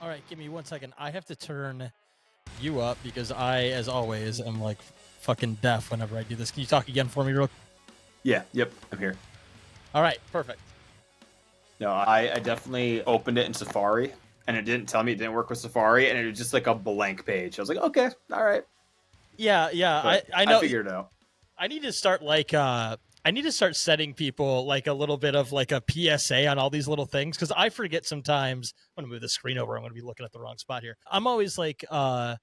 All right, give me 1 second. I have to turn you up because I, as always, am like fucking deaf whenever I do this. Can you talk again for me, real? Yeah, yep, I'm here. All right, perfect. No, I definitely opened it in Safari, and it didn't tell me it didn't work with Safari, and it was just like a blank page. I was like, okay, all right. Yeah, I know. I figured it out. I need to start I need to start setting people like a little bit of like a PSA on all these little things because I forget sometimes. I'm gonna move the screen over. I'm gonna be looking at the wrong spot here. I'm always like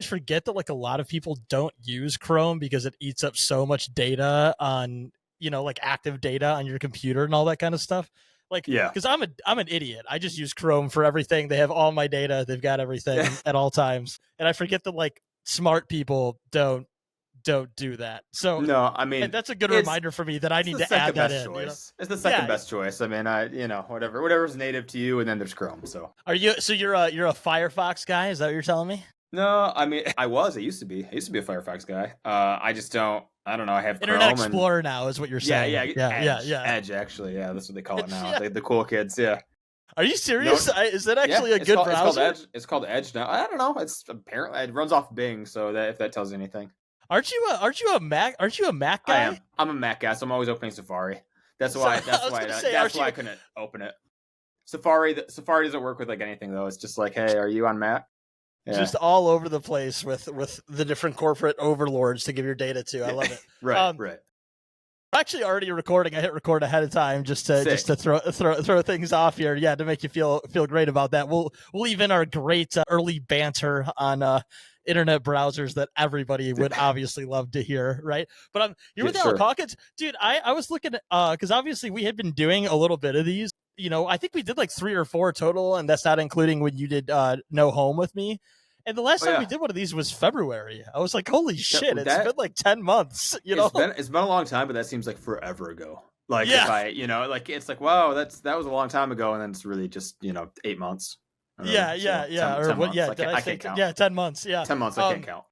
forget that like a lot of people don't use Chrome because it eats up so much data on like active data on your computer and all that kind of stuff. Like, Yeah, because I'm an idiot. I just use Chrome for everything. They have all my data. They've got everything at all times, and I forget that like smart people don't do that. So no, I mean, and that's a good reminder for me that I need to add that in. Choice. It's the second best choice. I mean, whatever's native to you, and then there's Chrome. So you're a Firefox guy? Is that what you're telling me? No, I mean, I used to be a Firefox guy. I just don't. I don't know. I have Internet Chrome Explorer now is what you're saying. Yeah. Edge, actually. Yeah, that's what they call it now. The cool kids. Yeah. Are you serious? No, is that actually a good browser? It's called Edge now. I don't know. It's apparently it runs off Bing, so if that tells you anything. Aren't you a Mac guy? I am. I'm a Mac guy, so I'm always opening Safari. That's why I couldn't open it. Safari doesn't work with like anything though. It's just like, hey, are you on Mac? Yeah. Just all over the place with the different corporate overlords to give your data to. I love it. Right. I'm actually already recording. I hit record ahead of time just to throw things off here. Yeah, to make you feel great about that. We'll leave in our great early banter on internet browsers that everybody would obviously love to hear, right? But you're with Alec Hawkins, dude. I was looking at because obviously we had been doing a little bit of these. I think we did like 3 or 4 total, and that's not including when you did No Home with me. And the last time we did one of these was February. I was like, holy shit, it's been like 10 months. It's been a long time, but that seems like forever ago. Like if I, like it's like, wow, that was a long time ago, and then it's really just 8 months. Yeah. 10 months. Yeah, I can't count. Yeah, 10 months. Yeah, 10 months. I can't count.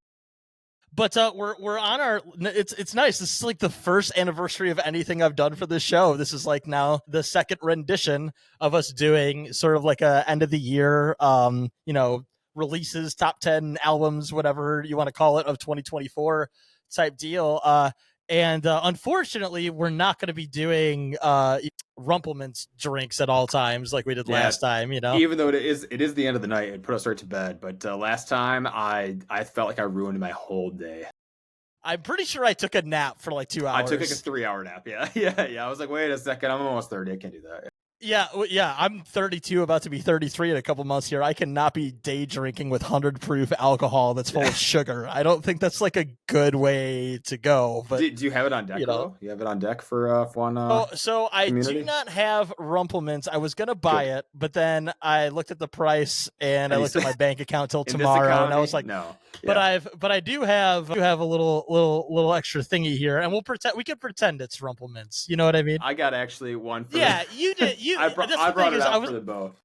But we're on our. It's nice. This is like the first anniversary of anything I've done for this show. This is like now the second rendition of us doing sort of like a end of the year, releases, top 10 albums, whatever you want to call it, of 2024 type deal. And unfortunately, we're not going to be doing Rumpleminze drinks at all times like we did last time. Even though it is the end of the night, it put us right to bed. But last time, I felt like I ruined my whole day. I'm pretty sure I took a nap for like 2 hours. I took like a 3-hour nap. Yeah. I was like, wait a second, I'm almost 30. I can't do that. Yeah. I'm 32, about to be 33 in a couple months here. I cannot be day drinking with 100 proof alcohol that's full of sugar. I don't think that's like a good way to go. But do you have it on deck? Though? You have it on deck for one? So I do not have Rumpleminze. I was gonna buy it, but then I looked at the price and I looked at my bank account till tomorrow, and I was like, no. Yeah. But I do have a little extra thingy here, and we could pretend it's Rumpleminze. You know what I mean? I got actually one. You did. I brought it out for the both.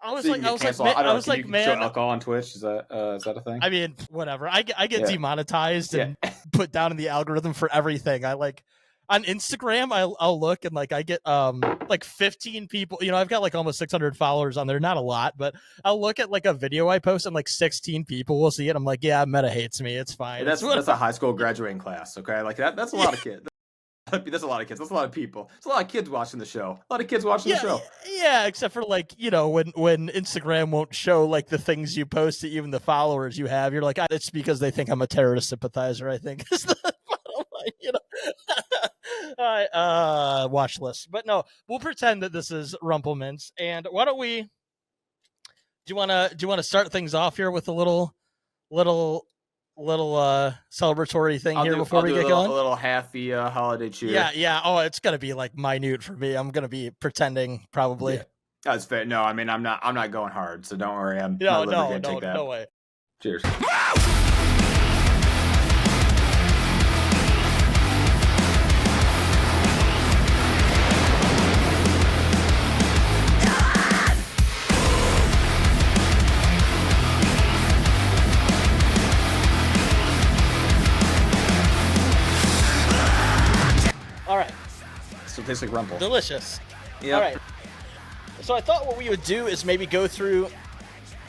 I was like, man, show alcohol on Twitch. Is that a thing? I mean, whatever. I get demonetized and put down in the algorithm for everything. I like on Instagram. I'll look and like I get like 15 people. I've got like almost 600 followers on there. Not a lot, but I'll look at like a video I post and like 16 people will see it. I'm like, yeah, Meta hates me. It's fine. That's a high school graduating class. Okay, like that's a lot of kids. That's a lot of kids. That's a lot of people. It's a lot of kids watching the show. A lot of kids watching the show. Yeah, except for like, when Instagram won't show like the things you post to even the followers you have. You're like, it's because they think I'm a terrorist sympathizer, I think. Is the bottom line, watch list. But no, we'll pretend that this is Rumpleminze. And why don't we? Do you want to start things off here with a little celebratory thing here before we get going? A little happy holiday cheer. Yeah. Oh, it's gonna be like minute for me. I'm gonna be pretending probably. Yeah. That's fair. No, I mean I'm not going hard, so don't worry. No way. Cheers. All right. Still tastes like Rumple. Delicious. Yeah. All right. So I thought what we would do is maybe go through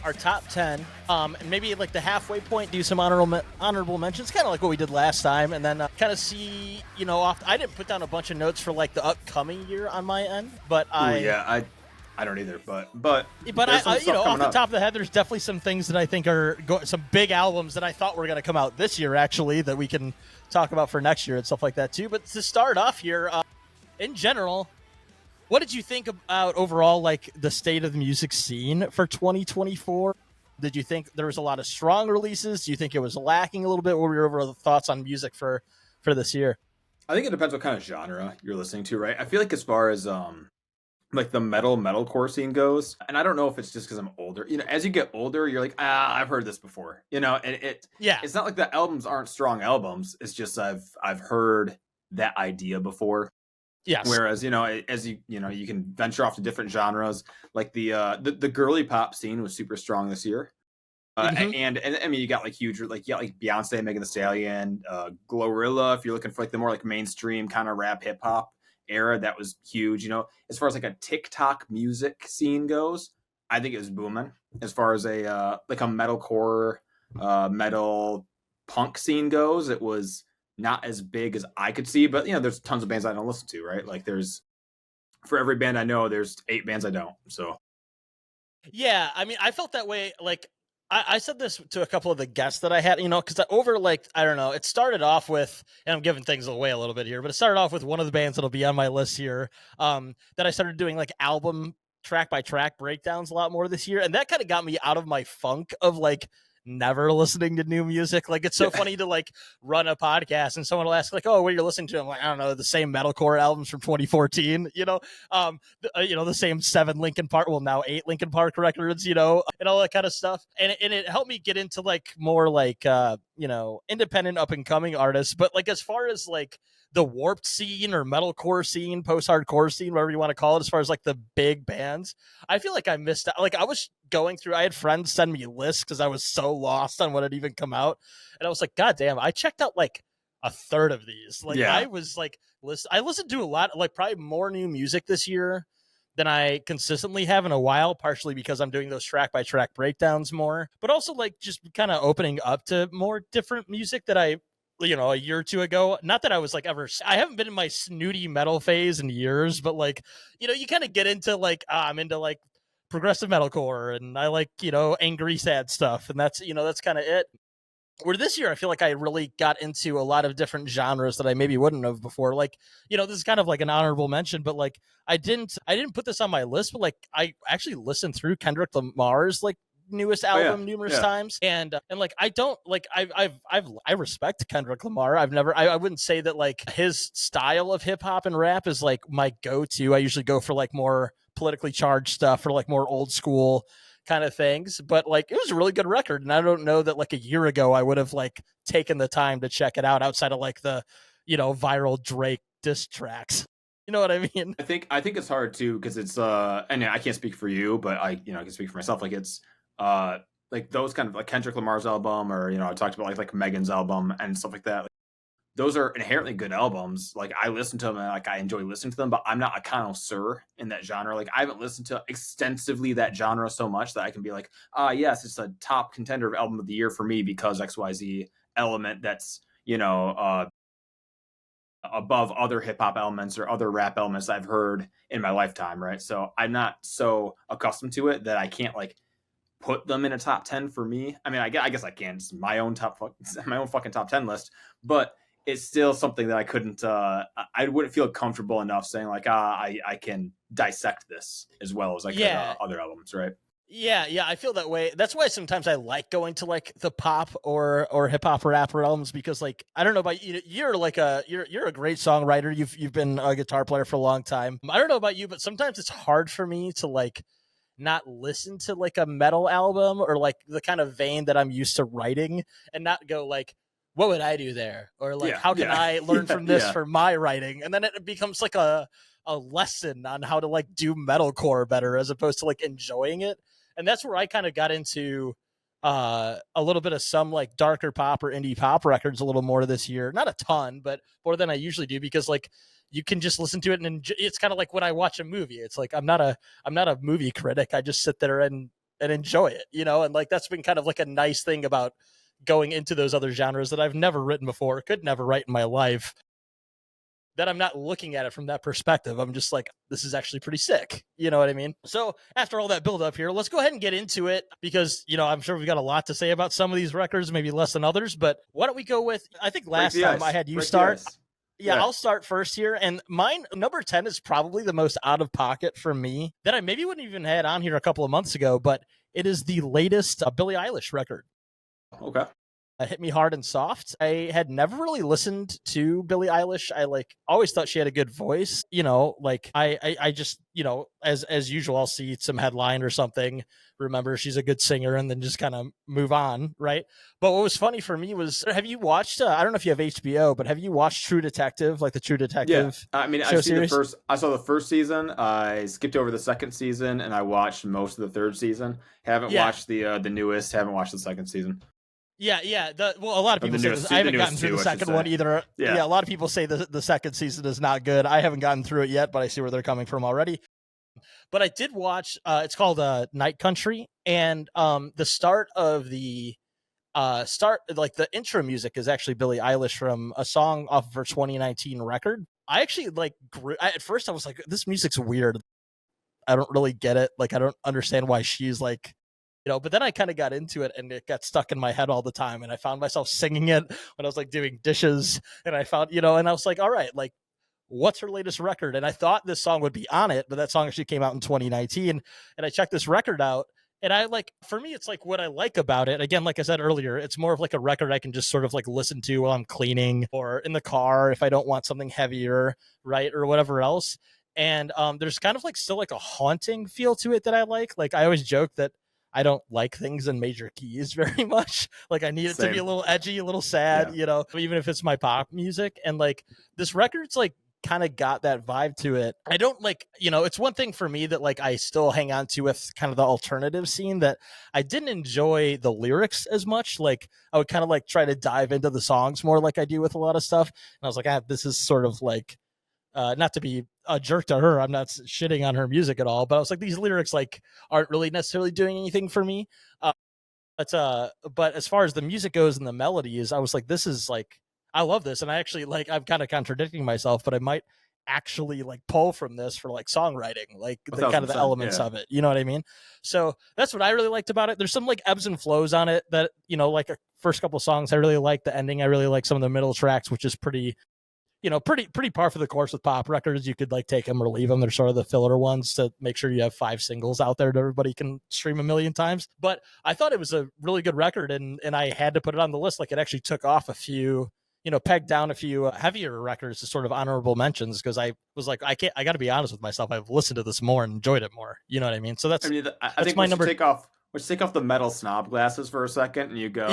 our top 10, and maybe like the halfway point, do some honorable mentions, kind of like what we did last time, and then kind of see, I didn't put down a bunch of notes for like the upcoming year on my end, but I don't either, but off the top of the head, there's definitely some things that I think are some big albums that I thought were going to come out this year, actually, that we can talk about for next year and stuff like that too. But to start off here, in general, what did you think about overall, like the state of the music scene for 2024? Did you think there was a lot of strong releases? Do you think it was lacking a little bit? What were your overall thoughts on music for this year? I think it depends what kind of genre you're listening to, right? I feel like as far as like the metalcore scene goes, and I don't know if it's just because I'm older. As you get older, you're like, I've heard this before. And it's not like the albums aren't strong albums. It's just I've heard that idea before. Yes. Whereas, as you can venture off to different genres, like the girly pop scene was super strong this year. And I mean, you got like huge, like Beyonce, Megan Thee Stallion, Glorilla. If you're looking for like the more like mainstream kind of rap hip hop era, that was huge. As far as like a TikTok music scene goes, I think it was booming. As far as a like a metalcore, metal punk scene goes, it was not as big as I could see, but there's tons of bands I don't listen to, right? Like for every band I know, there's 8 bands I don't. So yeah, I mean, I felt that way. Like I said this to a couple of the guests that I had, because I don't know, it started off with, and I'm giving things away a little bit here, but it started off with one of the bands that'll be on my list here, that I started doing like album track by track breakdowns a lot more this year. And that kind of got me out of my funk of like never listening to new music. Like, it's so funny to like run a podcast and someone will ask like, oh, what are you listening to? I'm like, I don't know, the same metalcore albums from 2014, the same 7 Linkin Park, well, now 8 Linkin Park records, and all that kind of stuff. And it helped me get into like more like, independent up and coming artists. But like, as far as like the warped scene or metalcore scene, post-hardcore scene, whatever you want to call it, as far as like the big bands, I feel like I missed out. Like, I was going through, I had friends send me lists because I was so lost on what had even come out, and I was like, god damn, I checked out like a third of these. Like, I was like, I listened to a lot, like probably more new music this year than I consistently have in a while, partially because I'm doing those track by track breakdowns more, but also like just kind of opening up to more different music that I a year or two ago. Not that I was like I haven't been in my snooty metal phase in years, but like, you kind of get into like, I'm into like progressive metalcore, and I like, angry, sad stuff. And that's, that's kind of it. Where this year, I feel like I really got into a lot of different genres that I maybe wouldn't have before. Like, this is kind of like an honorable mention, but like, I didn't put this on my list, but like, I actually listened through Kendrick Lamar's like newest album numerous times, and like, I don't like, I respect Kendrick Lamar. I wouldn't say that like his style of hip hop and rap is like my go-to. I usually go for like more politically charged stuff or like more old school kind of things, but like, it was a really good record, and I don't know that like a year ago I would have like taken the time to check it out outside of like the viral Drake diss tracks. You know what I mean? I think it's hard too, because it's and I can't speak for you, but I can speak for myself. Like, it's like those kind of like Kendrick Lamar's album, or I talked about like Megan's album and stuff like that. Like, those are inherently good albums. Like, I listen to them and like I enjoy listening to them, but I'm not a connoisseur in that genre. Like, I haven't listened to extensively that genre so much that I can be like, yes, it's a top contender of album of the year for me because XYZ element that's above other hip hop elements or other rap elements I've heard in my lifetime, right? So I'm not so accustomed to it that I can't like put them in a top 10 for me. I mean, I guess I can. It's my own fucking top 10 list, but it's still something that I couldn't. I wouldn't feel comfortable enough saying like, I can dissect this as well as I could other albums, right? Yeah, I feel that way. That's why sometimes I like going to like the pop or hip hop rapper albums, because like, I don't know about you, you're a great songwriter. You've been a guitar player for a long time. I don't know about you, but sometimes it's hard for me to like not listen to like a metal album or like the kind of vein that I'm used to writing and not go like, what would I do there? Or like, how can I learn from this for my writing? And then it becomes like a lesson on how to like do metalcore better as opposed to like enjoying it. And that's where I kind of got into a little bit of some like darker pop or indie pop records a little more this year. Not a ton, but more than I usually do, because like you can just listen to it and it's kind of like when I watch a movie. It's like I'm not a movie critic. I just sit there and and enjoy it, and like that's been kind of like a nice thing about going into those other genres that I've never written before, could never write in my life, that I'm not looking at it from that perspective. I'm just like, this is actually pretty sick. You know what I mean? So after all that build up here, let's go ahead and get into it because, I'm sure we've got a lot to say about some of these records, maybe less than others, but why don't we go with, I think last time I had you start. Yeah, I'll start first here. And mine, number 10, is probably the most out of pocket for me that I maybe wouldn't even had on here a couple of months ago, but it is the latest Billie Eilish record. Okay. Hit Me Hard and Soft. I had never really listened to Billie Eilish. I always thought she had a good voice. I just, as usual, I'll see some headline or something, remember she's a good singer, and then just kind of move on, right? But what was funny for me was, have you watched, I don't know if you have HBO, but have you watched True Detective, like the True Detective? Yeah, I mean, I saw the first season. I skipped over the second season, and I watched most of the third season. Haven't watched the newest. Haven't watched the second season. Yeah. A lot of people say this. I haven't gotten through the second one either. Yeah, a lot of people say the second season is not good. I haven't gotten through it yet, but I see where they're coming from already. But I did watch, it's called Night Country, and the start of the the intro music is actually Billie Eilish from a song off of her 2019 record. I actually at first I was like, this music's weird. I don't really get it. Like, I don't understand why she's like, but then I kind of got into it and it got stuck in my head all the time. And I found myself singing it when I was like doing dishes, and I found, and I was like, all right, like, what's her latest record? And I thought this song would be on it, but that song actually came out in 2019. And I checked this record out, and for me, it's like what I like about it. Again, like I said earlier, it's more of like a record I can just sort of like listen to while I'm cleaning or in the car if I don't want something heavier, right? Or whatever else. And there's kind of like still like a haunting feel to it that I like. Like, I always joke that I don't like things in major keys very much. Like, I need it to be a little edgy, a little sad, even if it's my pop music. And like, this record's like kind of got that vibe to it. I don't it's one thing for me that like I still hang on to with kind of the alternative scene, that I didn't enjoy the lyrics as much. Like, I would kind of like try to dive into the songs more like I do with a lot of stuff. And I was like, this is sort of like, not to be a jerk to her, I'm not shitting on her music at all, but I was like, these lyrics like aren't really necessarily doing anything for me. But as far as the music goes and the melodies, I was like, this is like, I love this. And I actually I'm kind of contradicting myself, but I might actually like pull from this for like songwriting, like the kind of the elements of it. You know what I mean? So that's what I really liked about it. There's some like ebbs and flows on it that, like a first couple songs I really like. The ending I really like. Some of the middle tracks, which is pretty par for the course with pop records. You could like take them or leave them. They're sort of the filler ones to make sure you have 5 singles out there that everybody can stream a million times. But I thought it was a really good record, and I had to put it on the list. Like, it actually took off a few, pegged down a few heavier records as sort of honorable mentions, because I was like, I got to be honest with myself. I've listened to this more and enjoyed it more. You know what I mean? So that's, I think my number. Let's take off the metal snob glasses for a second, and you go,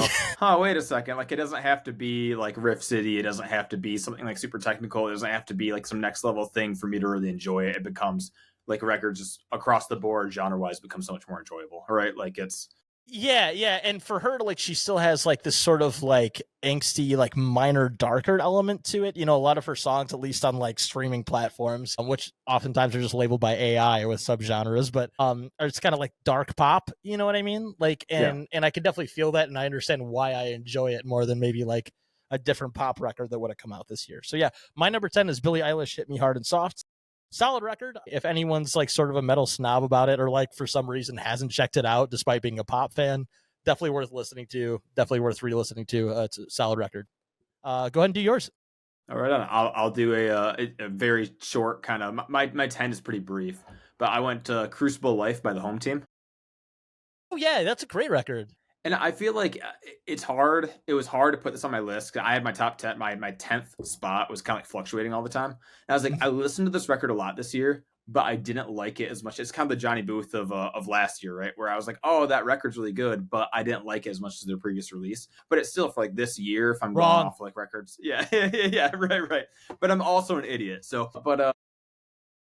wait a second. Like, it doesn't have to be like Riff City. It doesn't have to be something like super technical. It doesn't have to be like some next level thing for me to really enjoy it. It becomes like records just across the board, genre wise, become so much more enjoyable. All right. Like, it's. Yeah. And for her, like, she still has like this sort of like angsty, like minor darker element to it. A lot of her songs, at least on like streaming platforms, which oftentimes are just labeled by AI with subgenres, but it's kind of like dark pop. You know what I mean? Like, and I can definitely feel that, and I understand why I enjoy it more than maybe like a different pop record that would have come out this year. So yeah, my number 10 is Billie Eilish, Hit Me Hard and Soft. Solid record. If anyone's like sort of a metal snob about it, or like for some reason hasn't checked it out despite being a pop fan, definitely worth listening to. Definitely worth re-listening to. It's a solid record. Go ahead and do yours. All right, I'll do a very short kind of. My 10 is pretty brief, but I went to Crucible Life by the Home Team. Oh yeah, that's a great record. And I feel like it's hard. It was hard to put this on my list. I had my top 10. My 10th spot was kind of like fluctuating all the time. And I was like, I listened to this record a lot this year, but I didn't like it as much. It's kind of the Johnny Booth of last year, right? Where I was like, oh, that record's really good, but I didn't like it as much as their previous release. But it's still for like this year, if I'm going off like records. Yeah, right. But I'm also an idiot. So, but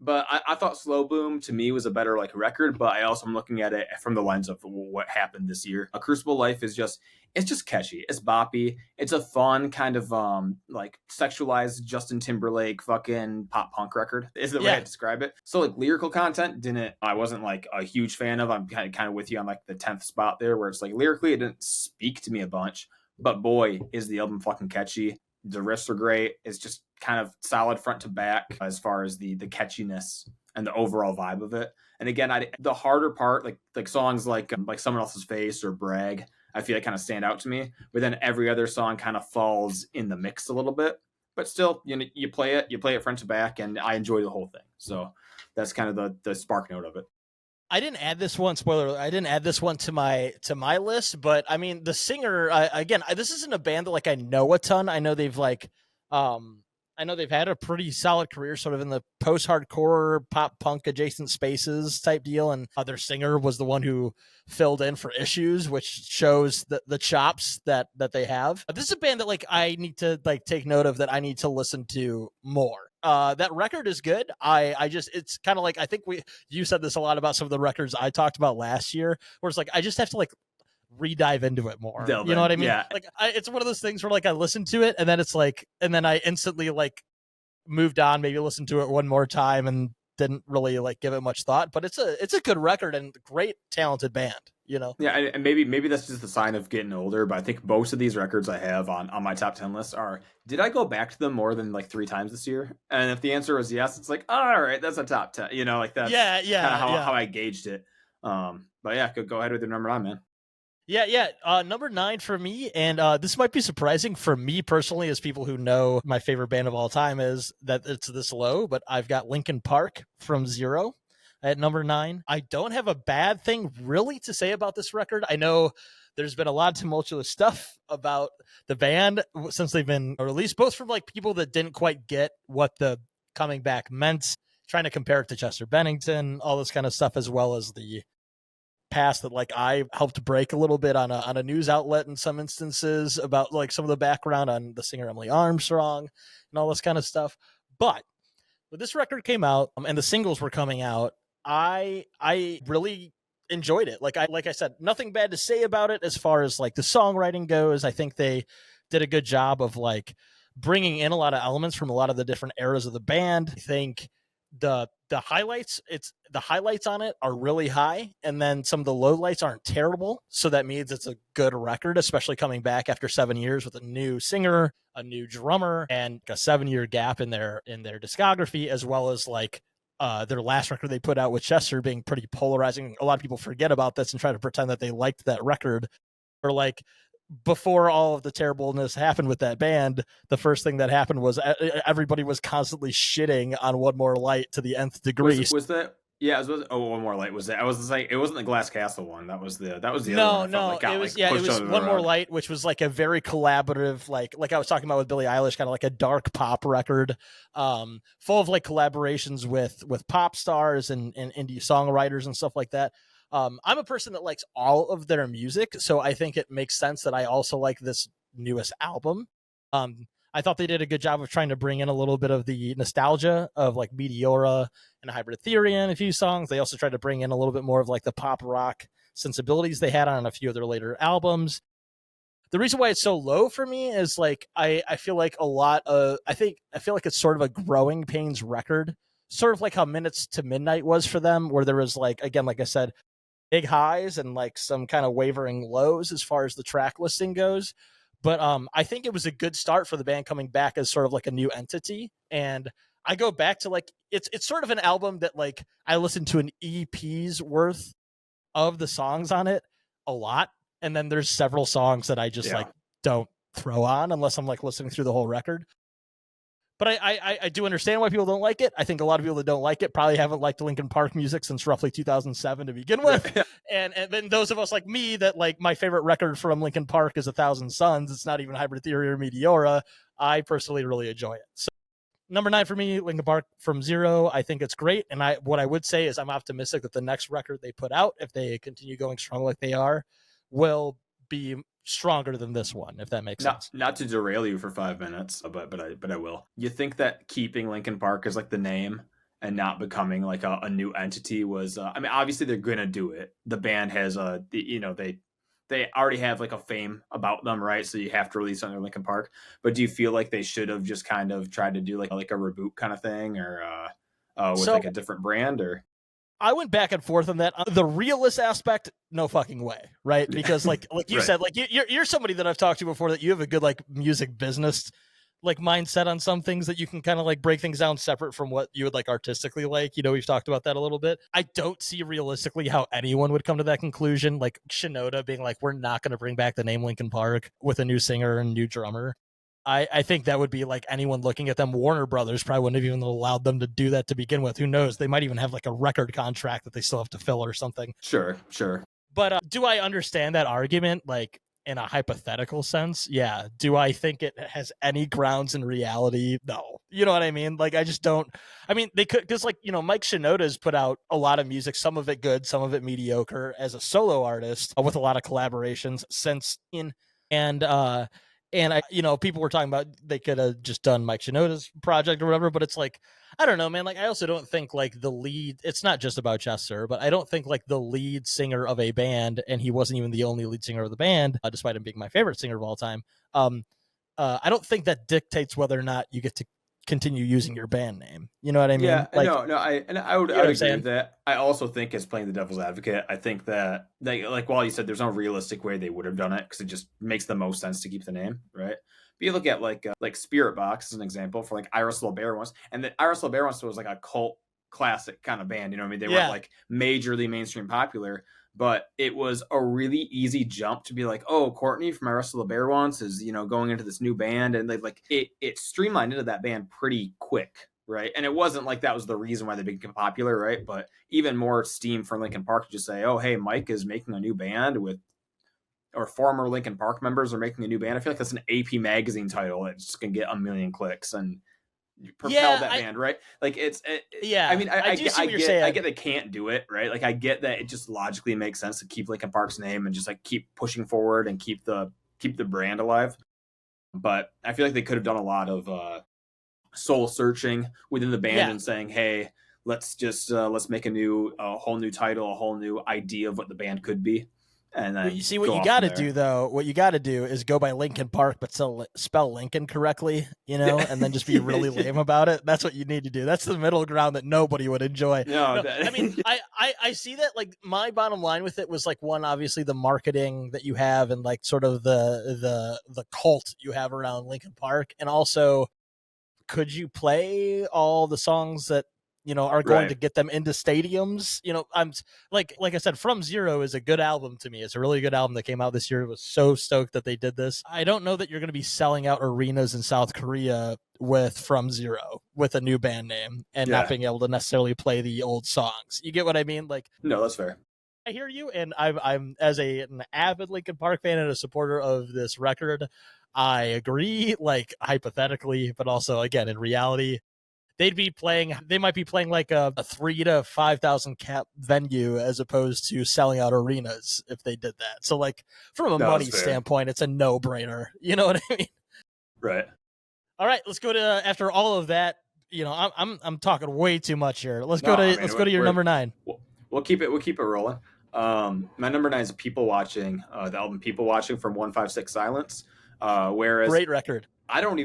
But I thought Slow Boom to me was a better like record, but I also am looking at it from the lens of what happened this year. A Crucible Life is just it's just catchy. It's boppy. It's a fun kind of like sexualized Justin Timberlake fucking pop punk record is the way I describe it. So like lyrical content I wasn't like a huge fan of. I'm kind of with you on like the 10th spot there where it's like lyrically it didn't speak to me a bunch, but boy is the album fucking catchy. The riffs are great. It's just kind of solid front to back as far as the catchiness and the overall vibe of it. And again, the harder part, like songs like Someone Else's Face or Brag, I feel like kind of stand out to me. But then every other song kind of falls in the mix a little bit. But still, you play it front to back, and I enjoy the whole thing. So that's kind of the spark note of it. I didn't add this one. Spoiler! I didn't add this one to my list, but I mean, the singer. This isn't a band that like I know a ton. I know they've I know they've had a pretty solid career, sort of in the post-hardcore pop punk adjacent spaces type deal. And their singer was the one who filled in for Issues, which shows the chops that they have. This is a band that like I need to like take note of, that I need to listen to more. That record is good. It's kind of like, I think you said this a lot about some of the records I talked about last year, where it's like I just have to like re-dive into it more. You know what I mean? Yeah. Like it's one of those things where like I listen to it and then it's like, and then I instantly like moved on, maybe listened to it one more time and didn't really like give it much thought. But it's a good record and great talented band. Yeah, and maybe that's just the sign of getting older, but I think most of these records I have on my top 10 list are, did I go back to them more than like 3 times this year? And if the answer was yes, it's like, all right, that's a top 10, like that's kind of how I gauged it. But yeah, go ahead with your number 9, man. Number 9 for me, and this might be surprising for me personally, as people who know my favorite band of all time is that it's this low, but I've got Linkin Park from Zero at number 9. I don't have a bad thing really to say about this record. I know there's been a lot of tumultuous stuff about the band since they've been released, both from like people that didn't quite get what the coming back meant, trying to compare it to Chester Bennington, all this kind of stuff, as well as the past that like I helped break a little bit on a news outlet in some instances about like some of the background on the singer Emily Armstrong and all this kind of stuff. But when this record came out and the singles were coming out, I really enjoyed it. Like I said, nothing bad to say about it as far as like the songwriting goes. I think they did a good job of like bringing in a lot of elements from a lot of the different eras of the band. I think the highlights on it are really high, and then some of the lowlights aren't terrible, so that means it's a good record, especially coming back after 7 years with a new singer, a new drummer, and a 7-year gap in their discography, as well as like their last record they put out with Chester being pretty polarizing. A lot of people forget about this and try to pretend that they liked that record, or like before all of the terribleness happened with that band, the first thing that happened was everybody was constantly shitting on One More Light to the nth degree. Was that? Yeah, One More Light was that. I was like, it wasn't the Glass Castle one. That was the other one. It was One More Light, which was like a very collaborative, like I was talking about with Billie Eilish, kind of like a dark pop record, full of like collaborations with pop stars and indie songwriters and stuff like that. I'm a person that likes all of their music, so I think it makes sense that I also like this newest album. I thought they did a good job of trying to bring in a little bit of the nostalgia of like Meteora and Hybrid Theory in a few songs. They also tried to bring in a little bit more of like the pop rock sensibilities they had on a few of their later albums. The reason why it's so low for me is like I feel like I feel like it's sort of a growing pains record, sort of like how Minutes to Midnight was for them, where there was like, again, like I said, big highs and like some kind of wavering lows as far as the track listing goes. But I think it was a good start for the band coming back as sort of like a new entity. And I go back to like, it's sort of an album that like I listened to an EP's worth of the songs on it a lot. And then there's several songs that I just like don't throw on unless I'm like listening through the whole record. But I do understand why people don't like it. I think a lot of people that don't like it probably haven't liked Linkin Park music since roughly 2007 to begin with. And then those of us like me that like my favorite record from Linkin Park is 1,000 Suns. It's not even Hybrid Theory or Meteora. I personally really enjoy it. So number 9 for me, Linkin Park from Zero. I think it's great. And what I would say is I'm optimistic that the next record they put out, if they continue going strong like they are, will be stronger than this one, if that makes sense. Not to derail you for 5 minutes, but I will. You think that keeping Linkin Park as like the name and not becoming like a new entity was. I mean, obviously they're gonna do it. The band has they already have like a fame about them, right? So you have to release under Linkin Park. But do you feel like they should have just kind of tried to do like a reboot kind of thing, or with like a different brand, or? I went back and forth on that. The realist aspect, no fucking way, right? Because like you right. said, like you're somebody that I've talked to before that you have a good like music business like mindset on some things that you can kind of like break things down separate from what you would like artistically like. You know, we've talked about that a little bit. I don't see realistically how anyone would come to that conclusion. Like Shinoda being like, we're not going to bring back the name Linkin Park with a new singer and new drummer. I think that would be like anyone looking at them. Warner Brothers probably wouldn't have even allowed them to do that to begin with. Who knows? They might even have like a record contract that they still have to fill or something. Sure. But do I understand that argument? Like in a hypothetical sense? Yeah. Do I think it has any grounds in reality? No. You know what I mean? Like, I just don't. I mean, they could, because like, you know, Mike Shinoda's put out a lot of music, some of it good, some of it mediocre as a solo artist with a lot of collaborations since and I, you know, people were talking about they could have just done Mike Shinoda's project or whatever, but it's like, I don't know, man. Like, I also don't think like the lead, it's not just about Chester, but I don't think like the lead singer of a band, and he wasn't even the only lead singer of the band, despite him being my favorite singer of all time. I don't think that dictates whether or not you get to continue using your band name. You know what I mean? Yeah, like, I would agree with that. I also think, as playing the devil's advocate, I think that like while you said there's no realistic way they would have done it because it just makes the most sense to keep the name, right? But you look at like Spirit Box as an example for like Iris LeBear once, and the Iris LeBear once was like a cult classic kind of band. You know what I mean? They weren't like majorly mainstream popular, but it was a really easy jump to be like, oh, Courtney from Iris LeBear once is, you know, going into this new band, and they like it streamlined into that band pretty quick, right? And it wasn't like that was the reason why they became popular, right? But even more steam for Linkin Park to just say, oh, hey, Mike is making a new band with, or former Linkin Park members are making a new band. I feel like that's an AP magazine title. It's just gonna get a million clicks and propel that band, right? Like I mean, I get they can't do it, right? Like I get that it just logically makes sense to keep Linkin Park's name and just like keep pushing forward and keep the brand alive. But I feel like they could have done a lot of soul searching within the band and saying, hey, let's just let's make a whole new title, a whole new idea of what the band could be. And then you see what you got to do, though. What you got to do is go by Linkin Park, but spell Lincoln correctly, you know, and then just be really lame about it. That's what you need to do. That's the middle ground that nobody would enjoy. No, I mean, I see that. Like, my bottom line with it was like, one, obviously the marketing that you have and like sort of the cult you have around Linkin Park, and also, could you play all the songs that, you know, are going to get them into stadiums? You know, I'm like I said, From Zero is a good album to me. It's a really good album that came out this year. I was so stoked that they did this. I don't know that you're going to be selling out arenas in South Korea with From Zero with a new band name and not being able to necessarily play the old songs. You get what I mean? Like, no, that's fair. I hear you, and I'm as an avid Linkin Park fan and a supporter of this record, I agree, like hypothetically, but also again in reality. They might be playing like a 3,000 to 5,000 cap venue as opposed to selling out arenas if they did that. So like from a money standpoint, it's a no brainer. You know what I mean? Right. All right, let's go to, after all of that, you know, I'm talking way too much here. Let's go to your number 9. We'll keep it rolling. My number 9 is People Watching, the album People Watching from 156 Silence. Whereas great record. I don't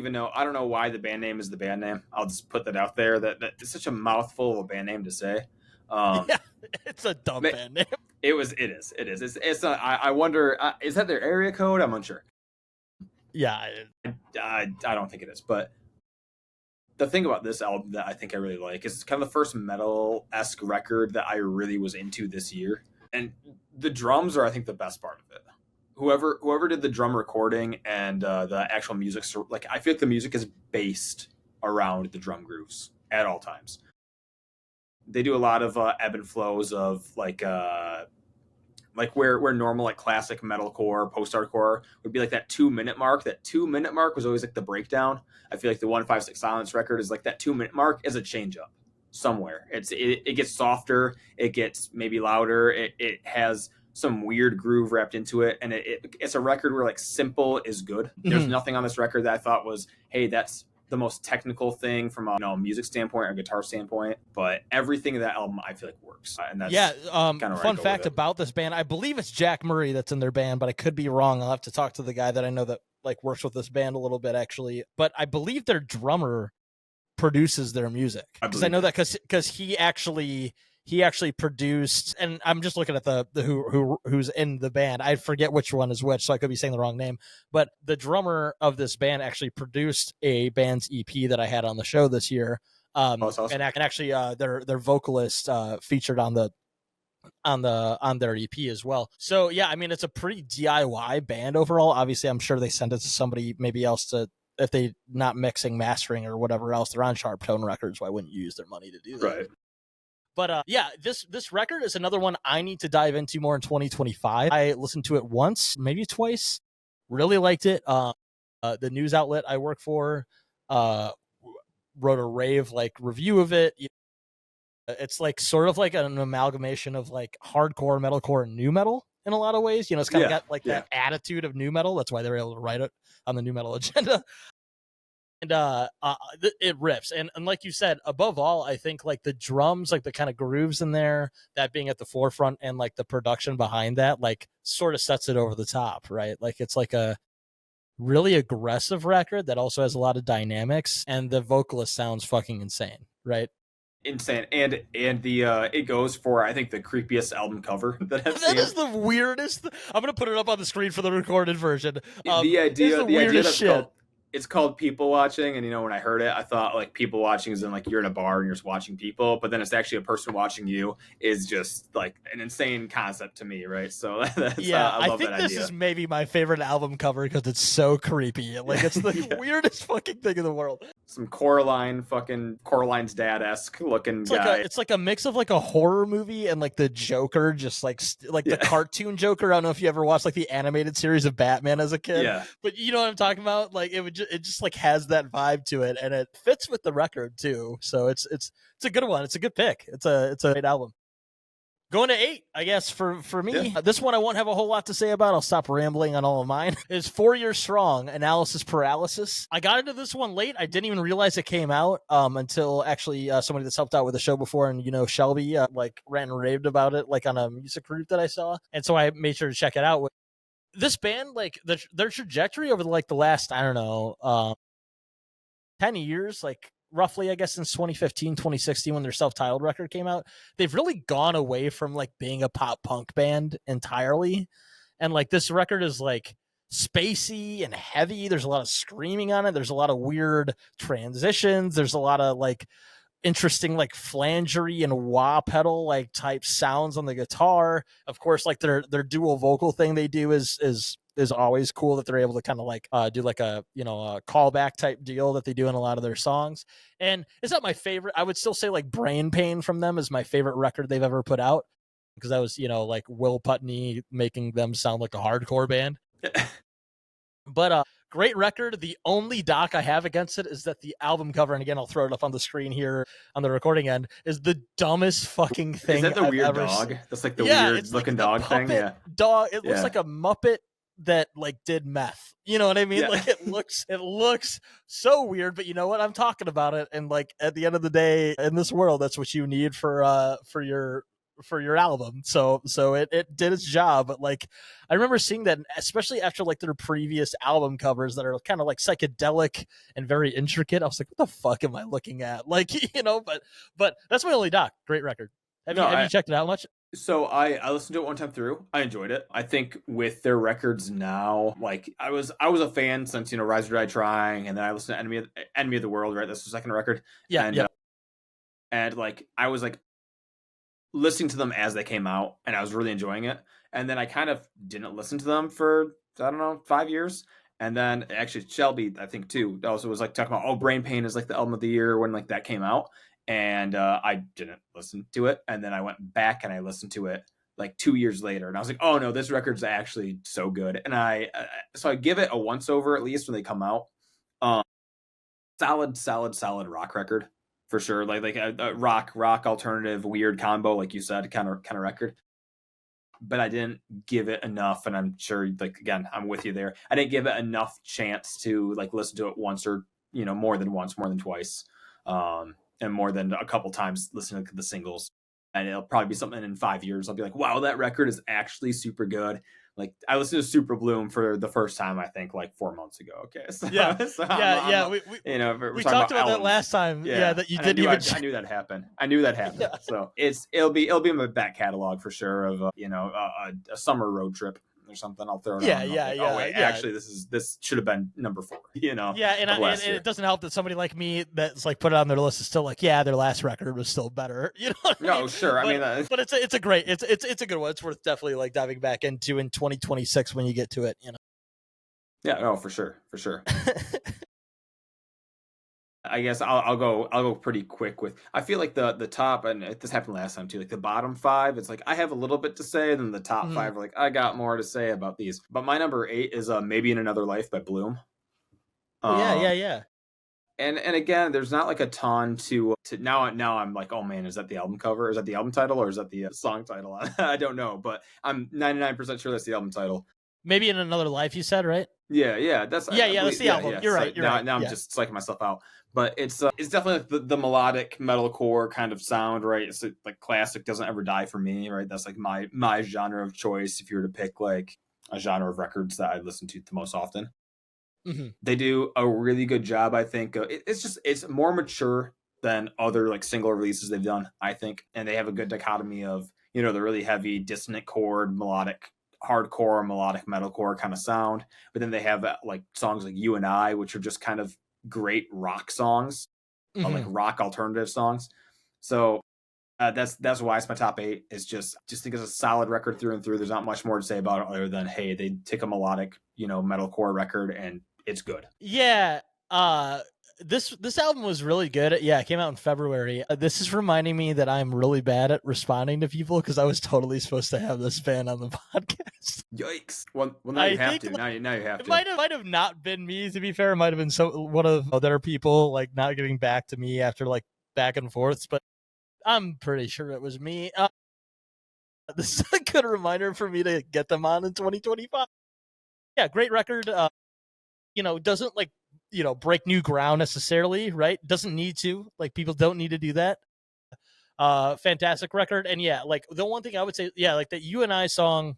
know why the band name is the band name. I'll just put that out there. That it's such a mouthful of a band name to say. Yeah, it's a dumb band name. It is. It's not, I wonder, is that their area code? I'm unsure. Yeah. I don't think it is. But the thing about this album that I think I really like is it's kind of the first metal-esque record that I really was into this year. And the drums are, I think, the best part of it. Whoever did the drum recording and the actual music, like I feel like the music is based around the drum grooves at all times. They do a lot of ebb and flows of like where normal like classic metalcore, post-hardcore would be like that 2-minute mark. That 2-minute mark was always like the breakdown. I feel like the 156 Silence record is like that 2-minute mark is a change up somewhere. It gets softer, it gets maybe louder, it has some weird groove wrapped into it, and it's a record where like simple is good. There's nothing on this record that I thought was, hey, that's the most technical thing from a music standpoint or guitar standpoint, but everything in that album I feel like works. And that's kind of fun fact about this band. I believe it's Jack Murray that's in their band, but I could be wrong. I'll have to talk to the guy that I know that like works with this band a little bit actually. But I believe their drummer produces their music, because I know that because he actually produced, and I'm just looking at the who's in the band. I forget which one is which, so I could be saying the wrong name. But the drummer of this band actually produced a band's EP that I had on the show this year. Awesome. And actually, their vocalist featured on their EP as well. So yeah, I mean, it's a pretty DIY band overall. Obviously, I'm sure they sent it to somebody maybe else to, if they not mixing, mastering, or whatever else. They're on Sharp Tone Records. Why wouldn't you use their money to do that? Right. But yeah, this record is another one I need to dive into more in 2025. I listened to it once, maybe twice. Really liked it. The news outlet I work for wrote a rave like review of it. It's like sort of like an amalgamation of like hardcore, metalcore, and nu metal in a lot of ways. It's kind of got like that attitude of nu metal. That's why they were able to write it on the nu metal agenda. And it rips, and like you said, above all, I think like the drums, like the kind of grooves in there, that being at the forefront, and like the production behind that, like sort of sets it over the top, right? Like it's like a really aggressive record that also has a lot of dynamics, and the vocalist sounds fucking insane, right? Insane. And the it goes for, I think, the creepiest album cover that I've seen. That is the weirdest. I'm gonna put it up on the screen for the recorded version. The idea that's shit. It's called people watching, and when I heard it, I thought like people watching is in like you're in a bar and you're just watching people, but then it's actually a person watching you, is just like an insane concept to me, right? So that's, I love think this is maybe my favorite album cover because it's so creepy. Like it's the weirdest fucking thing in the world. Some Coraline's dad-esque looking guy. It's like a mix of like a horror movie and like the Joker, just like the cartoon Joker. I don't know if you ever watched like the animated series of Batman as a kid, but you know what I'm talking about. Like it just like has that vibe to it, and it fits with the record too. So it's a good one. It's a good pick. It's a great album. Going to 8, I guess, for me. Yeah. This one I won't have a whole lot to say about. I'll stop rambling on all of mine. Is 4 Years Strong, Analysis Paralysis. I got into this one late. I didn't even realize it came out until actually somebody that's helped out with the show before, and Shelby like ran and raved about it like on a music group that I saw, and so I made sure to check it out. This band, like their trajectory over like the last, I don't know, 10 years, like roughly, I guess, since 2015, 2016, when their self-titled record came out, they've really gone away from like being a pop punk band entirely. And like this record is like spacey and heavy. There's a lot of screaming on it. There's a lot of weird transitions. There's a lot of like interesting like flangery and wah pedal like type sounds on the guitar. Of course, like their dual vocal thing they do is always cool, that they're able to kind of like do like a a callback type deal that they do in a lot of their songs. And it's not my favorite. I would still say like Brain Pain from them is my favorite record they've ever put out, because that was like Will Putney making them sound like a hardcore band. But great record. The only doc I have against it is that the album cover, and again I'll throw it up on the screen here on the recording end, is the dumbest fucking thing. Is that the I've weird ever dog? seen. That's like the weird looking dog thing. Yeah, dog. It looks like a Muppet that like did meth. You know what I mean? Yeah. Like it looks so weird, but you know what? I'm talking about it, and like at the end of the day, in this world, that's what you need for your album. So it did its job. But like I remember seeing that, especially after like their previous album covers that are kind of like psychedelic and very intricate. I was like, what the fuck am I looking at? Like, but that's my only doc. Great record. Have you checked it out much? So I listened to it one time through. I enjoyed it. I think with their records now, like I was a fan since Rise or Die Trying, and then I listened to Enemy of the World. Right, that's the second record. Yeah, and like I was like listening to them as they came out, and I was really enjoying it. And then I kind of didn't listen to them for, I don't know, 5 years. And then actually Shelby, I think too, also was like talking about, Brain Pain is like the album of the year when like that came out. And I didn't listen to it. And then I went back and I listened to it like 2 years later. And I was like, oh no, this record's actually so good. And so I give it a once over, at least when they come out. Solid rock record. For sure, like a rock alternative weird combo, like you said, kind of record. But I didn't give it enough, and I'm sure, like again, I'm with you there. I didn't give it enough chance to like listen to it once or more than once, more than twice, and more than a couple times listening to the singles. And it'll probably be something in 5 years. I'll be like, wow, that record is actually super good. Like I listened to Super Bloom for the first time, I think like 4 months ago. Okay. So, yeah. We talked about that last time. Yeah. That you didn't even. I knew that happened. Yeah. So it'll be in my back catalog for sure of, a summer road trip or something. I'll throw it on. Oh wait, actually this should have been number 4, Yeah. And it doesn't help that somebody like me that's like put it on their list is still like, yeah, their last record was still better. No, sure. But it's a great, it's a good one. It's worth definitely like diving back into in 2026 when you get to it, Yeah, no, for sure. I guess I'll go pretty quick with. I feel like the top, and this happened last time too. Like the bottom 5, it's like I have a little bit to say, and then the top 5 are like I got more to say about these. But my number 8 is Maybe in Another Life by Bloom. Yeah. And again, there's not like a ton to now. I'm like, oh man, is that the album cover? Is that the album title, or is that the song title? I don't know, but I'm 99% sure that's the album title. Maybe in Another Life, you said, right? Yeah. That's that's the album. You're right. Now I'm just psyching myself out. But it's definitely like the melodic metalcore kind of sound, right? It's like classic Doesn't Ever Die for me, right? That's like my genre of choice if you were to pick like a genre of records that I listen to the most often. Mm-hmm. They do a really good job, I think. It's more mature than other like single releases they've done, I think, and they have a good dichotomy of the really heavy dissonant chord, melodic hardcore, melodic metalcore kind of sound, but then they have like songs like You and I, which are just kind of great rock songs, like rock alternative songs. So that's why it's my top 8. Is just think it's a solid record through and through. There's not much more to say about it other than hey, they take a melodic metalcore record and it's good. Yeah. This album was really good. Yeah, it came out in February. This is reminding me that I'm really bad at responding to people because I was totally supposed to have this band on the podcast. Yikes! Well, now you have to. Now you have to. It might have not been me. To be fair, it might have been one of other people like not getting back to me after like back and forths. But I'm pretty sure it was me. This is a good reminder for me to get them on in 2025. Yeah, great record. Doesn't like break new ground necessarily, right? Doesn't need to. Like people don't need to do that. Fantastic record. And yeah, like the one thing I would say, yeah, like that You and I song,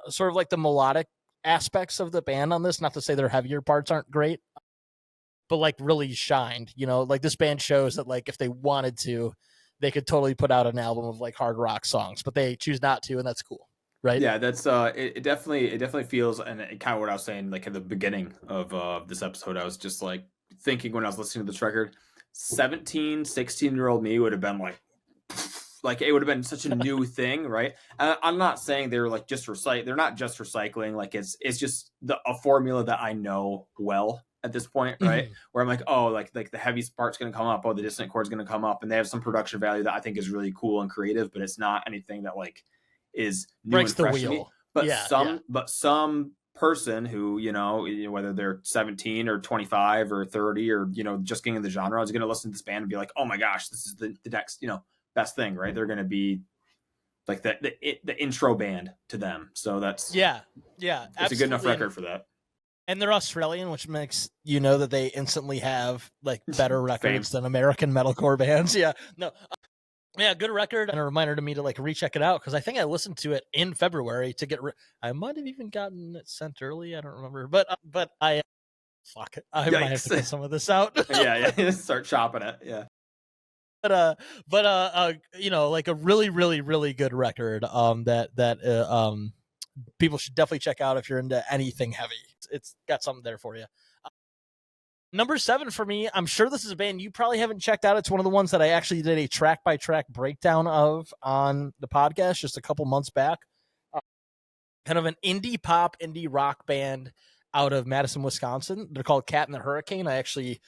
sort of like the melodic aspects of the band on this, not to say their heavier parts aren't great, but like really shined, like this band shows that like if they wanted to, they could totally put out an album of like hard rock songs, but they choose not to, and that's cool. Right. Yeah, that's it definitely feels, and kind of what I was saying like at the beginning of this episode, I was just like thinking when I was listening to this record, 16-year-old me would have been like it would have been such a new thing, right? I'm not saying they're like they're not just recycling, like it's just a formula that I know well at this point, right? Where I'm like, oh, like the heavy part's gonna come up, oh, the dissonant chord's gonna come up, and they have some production value that I think is really cool and creative, but it's not anything that like is new breaks and fresh the wheel. To me. But some person who whether they're 17 or 25 or 30 or just getting in the genre is going to listen to this band and be like, oh my gosh, this is the next best thing, right? They're going to be like the intro band to them. So that's it's a good enough record for that. And they're Australian, which makes that they instantly have like better records than American metalcore bands. Yeah, good record, and a reminder to me to like recheck it out because I think I listened to it in February to get. I might have even gotten it sent early. I don't remember, but I might have to cut some of this out. yeah, start chopping it. Yeah, but like a really, really, really good record. That people should definitely check out if you're into anything heavy. It's got something there for you. Number 7 for me, I'm sure this is a band you probably haven't checked out. It's one of the ones that I actually did a track-by-track breakdown of on the podcast just a couple months back. Kind of an indie pop, indie rock band out of Madison, Wisconsin. They're called Cat and the Hurricane. I actually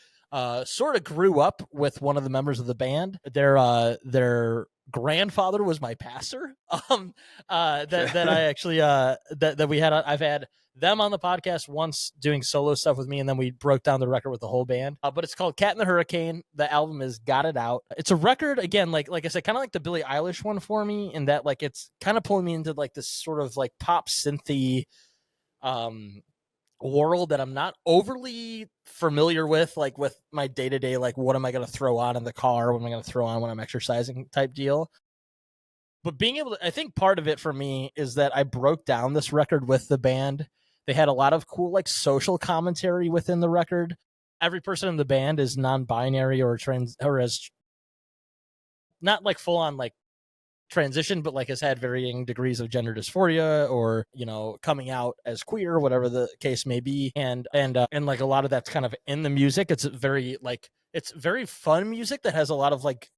sort of grew up with one of the members of the band. Their grandfather was my pastor. That I actually that we had. I've had them on the podcast once doing solo stuff with me, and then we broke down the record with the whole band. But it's called Cat and the Hurricane. The album is Got It Out. It's a record, again, like I said, kind of like the Billie Eilish one for me, in that like it's kind of pulling me into like this sort of like pop synthy world that I'm not overly familiar with, like with my day to day, like what am I going to throw on in the car? What am I going to throw on when I'm exercising type deal? But being able to, I think part of it for me is that I broke down this record with the band. They had a lot of cool, like social commentary within the record. Every person in the band is non-binary or trans, or as not like full on like transition, but like has had varying degrees of gender dysphoria or, you know, coming out as queer, whatever the case may be. And like a lot of that's kind of in the music. It's very like, it's very fun music that has a lot of like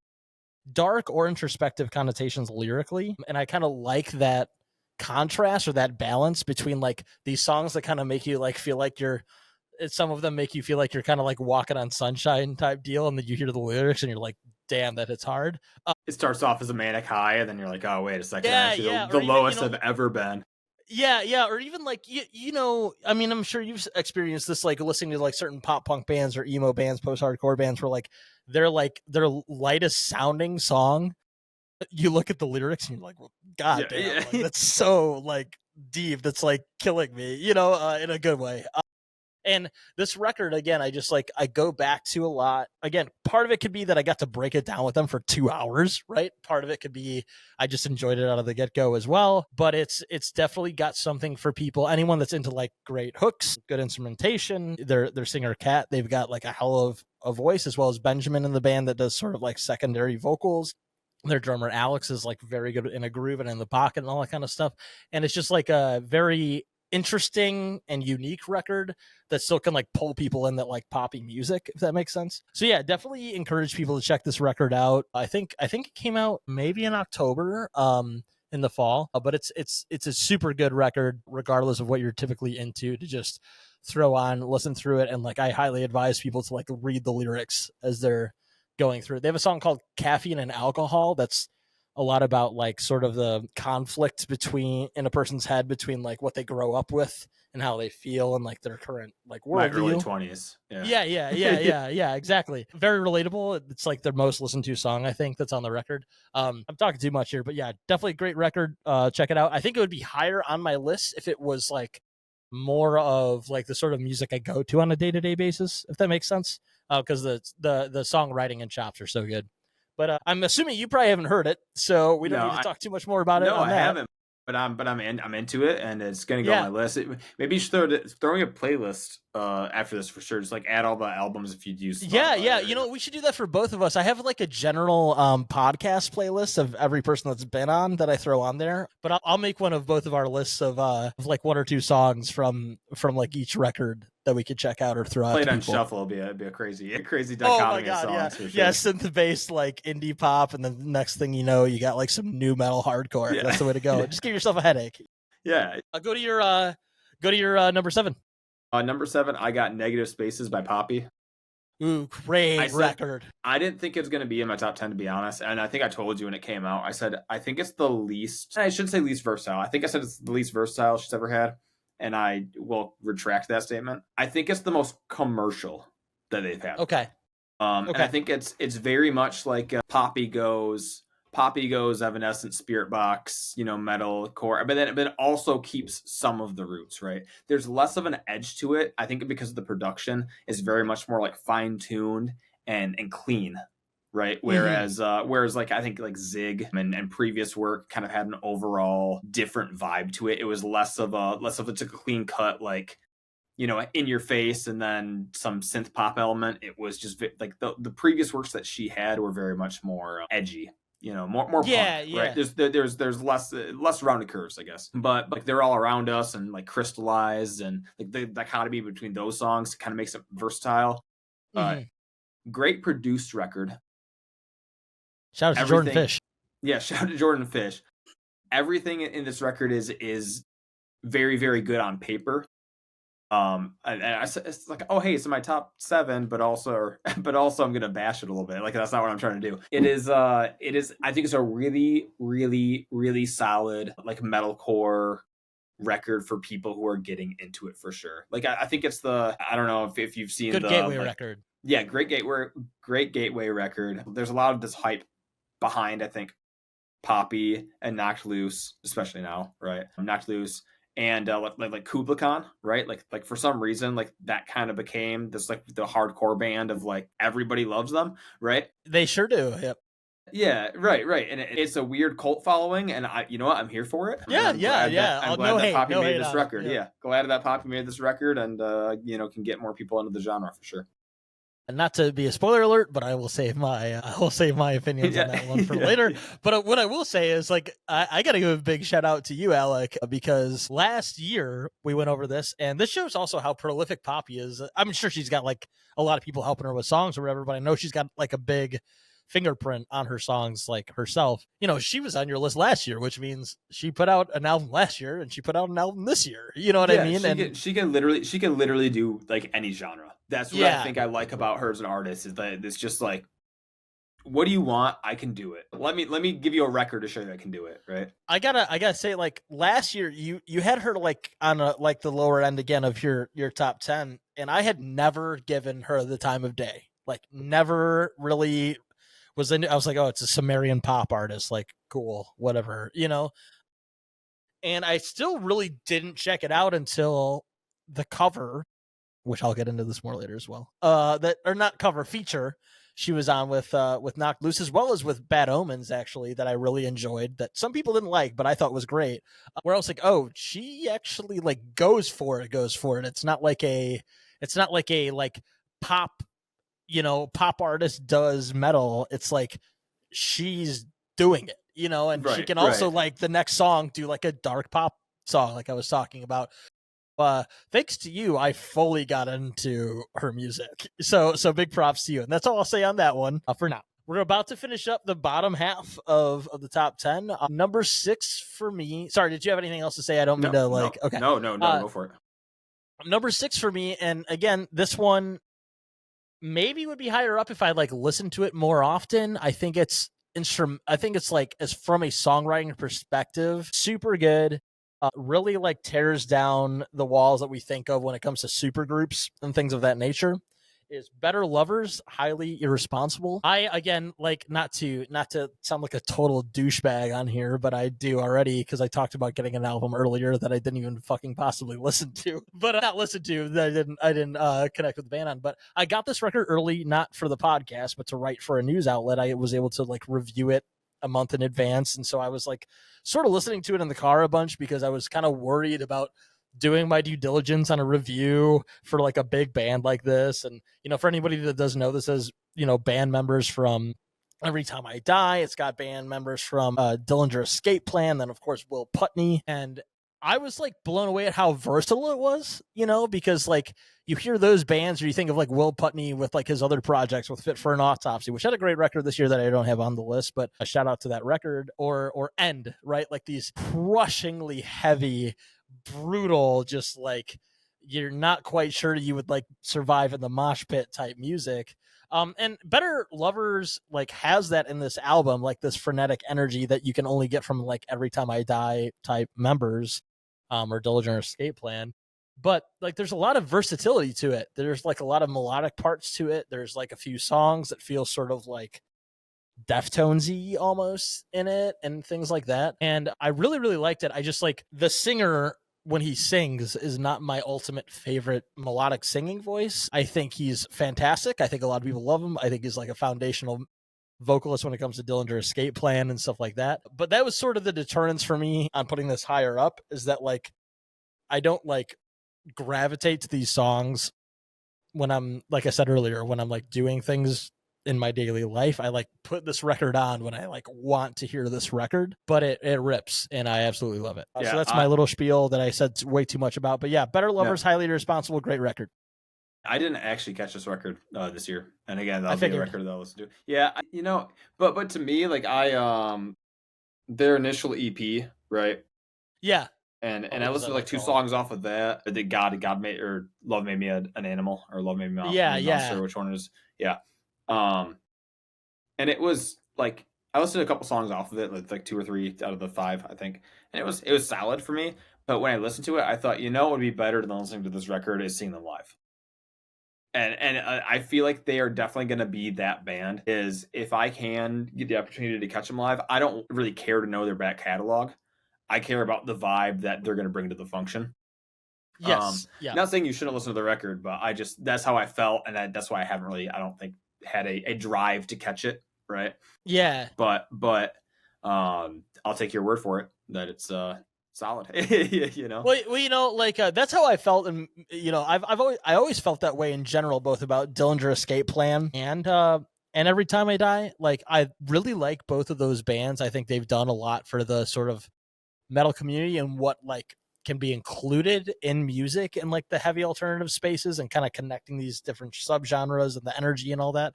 dark or introspective connotations lyrically. And I kind of like that contrast or that balance between like these songs that kind of make you like feel like you're, some of them make you feel like you're kind of like walking on sunshine type deal, and then you hear the lyrics and you're like, damn, that hits hard. It starts off as a manic high, and then you're like, oh, wait a second, Yeah, actually yeah, the or even, lowest you know, I've ever been. yeah, or even like you know, I mean, I'm sure you've experienced this, like listening to like certain pop punk bands or emo bands, post hardcore bands, where like their lightest sounding song, you look at the lyrics and you're like, well, god damn, Yeah. like, that's so like deep, that's like killing me, you know, in a good way. And this record, again, I just like, I go back to a lot. Again, part of it could be that I got to break it down with them for 2 hours, right? Part of it could be I just enjoyed it out of the get-go as well. But it's definitely got something for people. Anyone that's into like great hooks, good instrumentation, their singer Kat, they've got like a hell of a voice, as well as Benjamin in the band that does sort of like secondary vocals. Their drummer Alex is like very good in a groove and in the pocket and all that kind of stuff. And it's just like a very interesting and unique record that still can like pull people in that like poppy music, if that makes sense. So yeah, definitely encourage people to check this record out. I think it came out maybe in October, in the fall, but it's a super good record regardless of what you're typically into, to just throw on, listen through it. And like, I highly advise people to like read the lyrics as they're going through it. They have a song called Caffeine and Alcohol that's a lot about like sort of the conflict between in a person's head between like what they grow up with and how they feel and like their current like worldview. My early 20s. Yeah, exactly. Very relatable. It's like their most listened to song, I think, that's on the record. I'm talking too much here, but yeah, definitely a great record. Check it out. I think it would be higher on my list if it was like more of like the sort of music I go to on a day-to-day basis, if that makes sense. Because the songwriting and chops are so good. But I'm assuming you probably haven't heard it, so we don't need to talk too much more about it. No, I haven't. But I'm into it, and it's gonna go on my list. Maybe you should throwing a playlist after this for sure. Just like add all the albums if you'd use. Yeah. You know, we should do that for both of us. I have like a general podcast playlist of every person that's been on that I throw on there. But I'll make one of both of our lists of like 1 or 2 songs from like each record that we could check out or throw out. Played on shuffle will be a crazy dichotomy of songs for sure. Yeah, synth based like indie pop, and then the next thing you know, you got like some new metal hardcore. Yeah. That's the way to go. Just give yourself a headache. Yeah. Go to your number 7. Number 7, I got Negative Spaces by Poppy. Ooh, great record. I didn't think it was going to be in my top 10, to be honest. And I think I told you when it came out, I said, I think it's the least, I shouldn't say least versatile. I think I said it's the least versatile she's ever had. And I will retract that statement. I think it's the most commercial that they've had. Okay. And I think it's very much like Poppy goes Evanescent, Spirit Box, you know, metal core, but then it also keeps some of the roots, right? There's less of an edge to it. I think because of the production is very much more like fine tuned and clean, right? Whereas like I think like Zig and previous work kind of had an overall different vibe to it. It was less of a clean cut, like, you know, in your face and then some synth pop element. It was just like the previous works that she had were very much more edgy, you know, more punk, right? There's less rounded curves, I guess, but like they're all around us and like crystallized, and like the dichotomy between those songs kind of makes it versatile. Great produced record. Shout out to Jordan Fish. Yeah, shout out to Jordan Fish. Everything in this record is very, very good on paper. And it's like, oh hey, it's in my top 7, but also I'm gonna bash it a little bit. Like, that's not what I'm trying to do. It is I think it's a really, really, really solid like metalcore record for people who are getting into it for sure. Like I think it's I don't know if you've seen good gateway record. Yeah, great gateway record. There's a lot of this hype behind, I think, Poppy and Knocked Loose, especially now, right? Knocked Loose and like Kubla Khan, right? Like for some reason, like that kind of became this like the hardcore band of like everybody loves them, right? They sure do. Yep. Yeah, right. And it's a weird cult following, and you know what? I'm here for it. Yeah, I'm glad that no hate, Poppy no made hate this on it. record. Yeah. Yeah, glad that Poppy made this record, and can get more people into the genre for sure. And not to be a spoiler alert, but I will save my opinions on that one for later. But what I will say is, like, I got to give a big shout out to you, Alec, because last year we went over this, and this shows also how prolific Poppy is. I'm sure she's got like a lot of people helping her with songs or whatever, but I know she's got like a big fingerprint on her songs, like herself. You know, she was on your list last year, which means she put out an album last year and she put out an album this year. You know what I mean? She can literally do like any genre. That's what I think I like about her as an artist, is that it's just like, what do you want? I can do it. Let me give you a record to show you I can do it, right? I gotta say, like, last year you had her like on a like the lower end again of your top 10, and I had never given her the time of day. Like, never really was into. I was like, oh, it's a Sumerian pop artist, like, cool, whatever, you know. And I still really didn't check it out until the cover, which I'll get into this more later as well. That, or not cover, feature she was on with Knocked Loose, as well as with Bad Omens, actually, that I really enjoyed, that some people didn't like, but I thought was great. Where I was like, oh, she actually like goes for it. It's not like a like pop, pop artist does metal. It's like she's doing it, and she can also like the next song do like a dark pop song, like I was talking about. Thanks to you, I fully got into her music. So big props to you. And that's all I'll say on that one for now. We're about to finish up the bottom half of the top 10. Number 6 for me. Sorry, did you have anything else to say? I don't mean to like. No, okay. No, go for it. Number 6 for me, and again, this one maybe would be higher up if I like listened to it more often. I think it's like, as from a songwriting perspective, super good. Really like tears down the walls that we think of when it comes to super groups and things of that nature. Is Better Lovers, Highly Irresponsible. I, again, like, not to sound like a total douchebag on here, but I do already, because I talked about getting an album earlier that I didn't even fucking possibly listen to, but not listen to, that I didn't connect with the band on. But I got this record early, not for the podcast, but to write for a news outlet. I was able to like review it a month in advance, and so I was like sort of listening to it in the car a bunch, because I was kind of worried about doing my due diligence on a review for like a big band like this. And for anybody that doesn't know, this is band members from Every Time I Die. It's got band members from Dillinger Escape Plan, then of course Will Putney. And I was like blown away at how versatile it was, because like you hear those bands, or you think of like Will Putney with like his other projects with Fit for an Autopsy, which had a great record this year that I don't have on the list, but a shout out to that record, or End, right? Like these crushingly heavy, brutal, just like you're not quite sure you would like survive in the mosh pit type music. And Better Lovers like has that in this album, like this frenetic energy that you can only get from like Every Time I Die type members, or Dillinger Escape Plan. But like there's a lot of versatility to it. There's like a lot of melodic parts to it. There's like a few songs that feel sort of like Deftones-y almost in it, and things like that. And I really, really liked it. I just like the singer, when he sings, is not my ultimate favorite melodic singing voice. I think he's fantastic. I think a lot of people love him. I think he's like a foundational vocalist when it comes to Dillinger Escape Plan and stuff like that. But that was sort of the deterrence for me on putting this higher up, is that like I don't like gravitate to these songs when I'm, like I said earlier, when I'm like doing things in my daily life. I like put this record on when I like want to hear this record, but it rips, and I absolutely love it. So that's my little spiel that I said way too much about. But yeah, Better Lovers, Highly Irresponsible, great record. I didn't actually catch this record this year, and again, that'll be a record that I'll listen to. Yeah, but to me, like their initial EP, right? Yeah. And I listened to like 2 songs off of that. The God made, or Love Made Me an Animal, or Love Made Me a Monster. Which one is? Yeah. And it was like I listened to a couple songs off of it, like 2 or 3 out of the 5, I think, and it was solid for me. But when I listened to it, I thought, what would be better than listening to this record is seeing them live. And I feel like they are definitely going to be that band. Is if I can get the opportunity to catch them live, I don't really care to know their back catalog. I care about the vibe that they're going to bring to the function. Yes. Yeah. Not saying you shouldn't listen to the record, but that's how I felt, and that's why I haven't really, I don't think, had a drive to catch it, right? Yeah. But I'll take your word for it that it's solid. You know. Well, like that's how I felt, and I always felt that way in general, both about Dillinger Escape Plan and Every Time I Die. Like, I really like both of those bands. I think they've done a lot for the sort of metal community and what like can be included in music and like the heavy alternative spaces and kind of connecting these different subgenres and the energy and all that.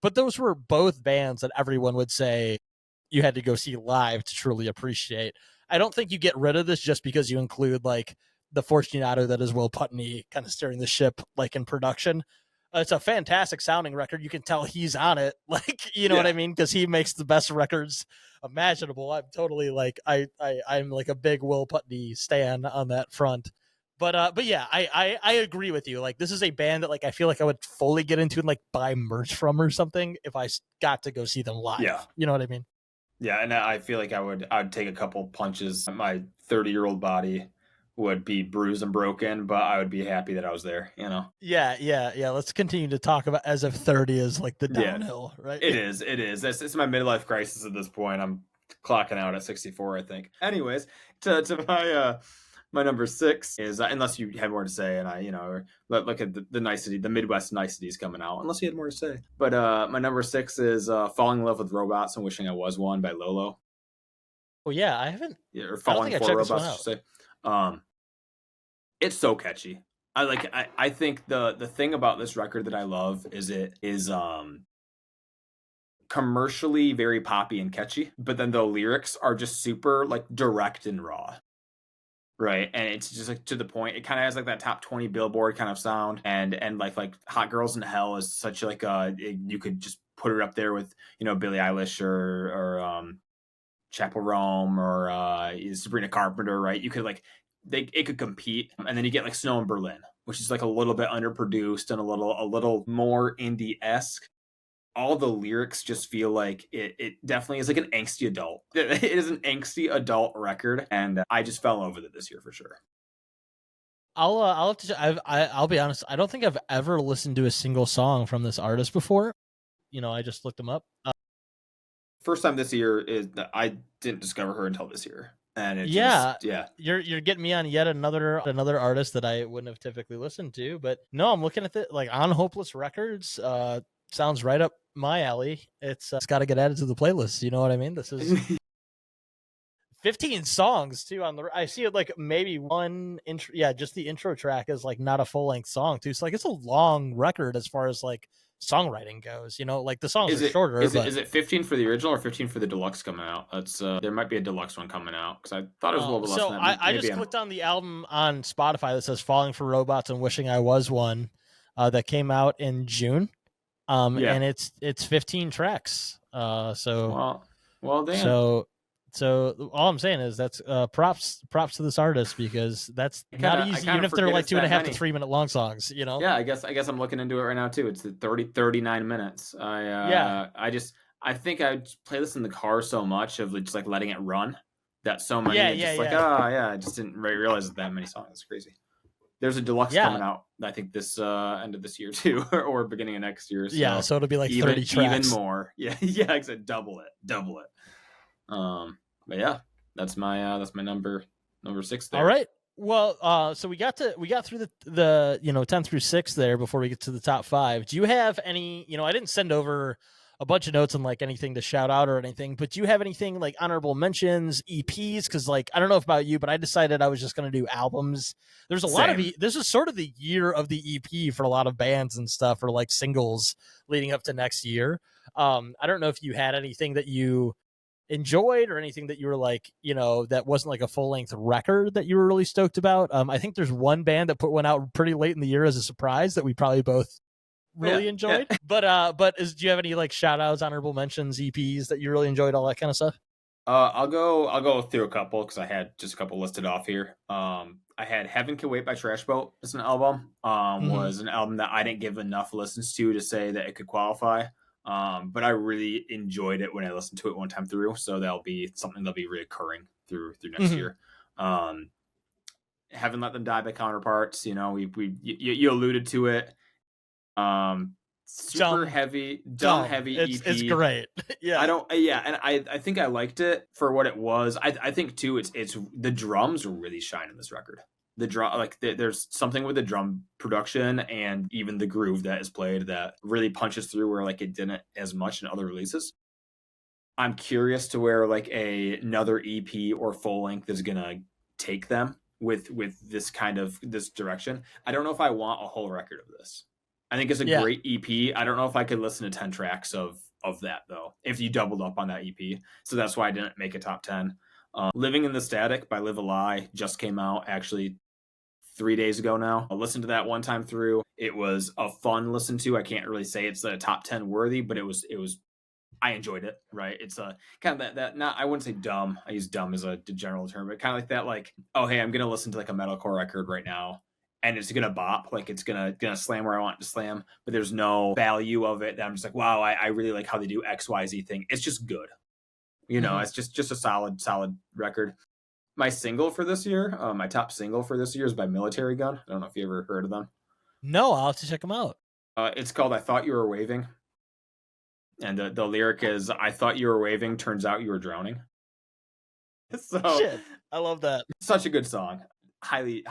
But those were both bands that everyone would say you had to go see live to truly appreciate. I don't think you get rid of this just because you include like the Fortunato that is Will Putney kind of steering the ship like in production. It's a fantastic sounding record. You can tell he's on it, like, you know what I mean, because he makes the best records imaginable. I'm totally like I'm like a big Will Putney stan on that front. But yeah, I agree with you. Like, this is a band that like I feel like I would fully get into and like buy merch from or something if I got to go see them live. Yeah, you know what I mean. Yeah, and I feel like I'd take a couple punches. My 30-year-old body would be bruised and broken, but I would be happy that I was there, you know? Yeah. Let's continue to talk about as if 30 is like the downhill, right? It is. It's my midlife crisis at this point. I'm clocking out at 64, I think. Anyways, to my number 6 is, unless you had more to say, and or look at the nicety, the Midwest niceties coming out, unless you had more to say. But my number 6 is Falling in Love with Robots and Wishing I Was One by Lolo. Oh, yeah, I haven't. Yeah, or Falling for Robots, I should say. It's so catchy. I think the thing about this record that I love is it is commercially very poppy and catchy, but then the lyrics are just super like direct and raw. Right, and it's just like to the point. It kind of has like that top 20 Billboard kind of sound, and like Hot Girls in Hell is such like you could just put it up there with Billie Eilish or Chapel Rome or Sabrina Carpenter, right? You could like it could compete, and then you get like Snow in Berlin, which is like a little bit underproduced and a little more indie-esque. All the lyrics just feel like it definitely is like an angsty adult. It is an angsty adult record, and I just fell in love with it this year for sure. I'll have to. I'll be honest. I don't think I've ever listened to a single song from this artist before. I just looked them up. First time this year is that I didn't discover her until this year, and you're getting me on yet another artist that I wouldn't have typically listened to. But no, I'm looking at it like on Hopeless Records. Sounds right up my alley. It's got to get added to the playlist. You know what I mean? This is 15 songs too on the. I see it like maybe one intro. Yeah, just the intro track is like not a full length song too. So like it's a long record as far as like songwriting goes. Like the songs are shorter. Is it 15 for the original or 15 for the deluxe coming out? That's there might be a deluxe one coming out because I thought it was a little bit less than that. I just clicked on the album on Spotify that says "Falling for Robots" and "Wishing I Was One," that came out in June. And it's 15 tracks. Well, damn. So all I'm saying is that's props to this artist, because that's not easy, even if they're like 2.5 to 3 minute long songs. Yeah, I guess I'm looking into it right now too. It's 39 minutes. I think I play this in the car so much of just like letting it run that so many. I just didn't realize that many songs. It's crazy. There's a deluxe coming out, I think, this end of this year too, or beginning of next year. So so it'll be like 30 tracks. Even more. Yeah, exactly. Double it. But yeah, that's my number 6 there. All right. Well, so we got through the 10 through 6 there before we get to the top 5. Do you have any? I didn't send over a bunch of notes on like anything to shout out or anything, but do you have anything like honorable mentions, EPs? Because like I don't know about you, but I decided I was just going to do albums. There's a lot of this is sort of the year of the EP for a lot of bands and stuff, or like singles leading up to next year. I don't know if you had anything that you enjoyed or anything that you were like, that wasn't like a full length record that you were really stoked about. I think there's one band that put one out pretty late in the year as a surprise that we probably both really enjoyed. Yeah. But do you have any like shout outs, honorable mentions, EPs that you really enjoyed, all that kind of stuff? I'll go through a couple because I had just a couple listed off here. I had Heaven Can Wait by Trash Boat as an album. Was an album that I didn't give enough listens to say that it could qualify. But I really enjoyed it when I listened to it one time through. So that'll be something that'll be reoccurring through next year. Haven't Let Them Die by Counterparts. You know, you alluded to it. Super heavy, dumb heavy EP. It's great. Yeah. And I think I liked it for what it was. I think too, it's the drums really shine in this record. The drum, like there's something with the drum production and even the groove that is played that really punches through where like it didn't as much in other releases. I'm curious to where like another EP or full length is gonna take them with this kind of this direction. I don't know if I want a whole record of this. I think it's a great EP. I don't know if I could listen to 10 tracks of that though, if you doubled up on that EP. So that's why I didn't make a top 10. Living in the Static by Live a Lie just came out actually 3 days ago now. I listened to that one time through. It was a fun listen to. I can't really say it's a top 10 worthy, but it was I enjoyed it, right? It's a kind of that not, I wouldn't say dumb. I use dumb as a general term, but kind of like that, like, oh, hey, I'm going to listen to like a metalcore record right now and it's going to bop, like it's going to slam where I want it to slam, but there's no value of it that I'm just like, wow, I really like how they do XYZ thing. It's just good. You know, it's just a solid record. My single for this year, my top single for this year is by Military Gun. I don't know if you ever heard of them. No, I'll have to check them out. It's called I Thought You Were Waving. And the lyric is, I thought you were waving, turns out you were drowning. So shit, I love that. Such a good song. Highly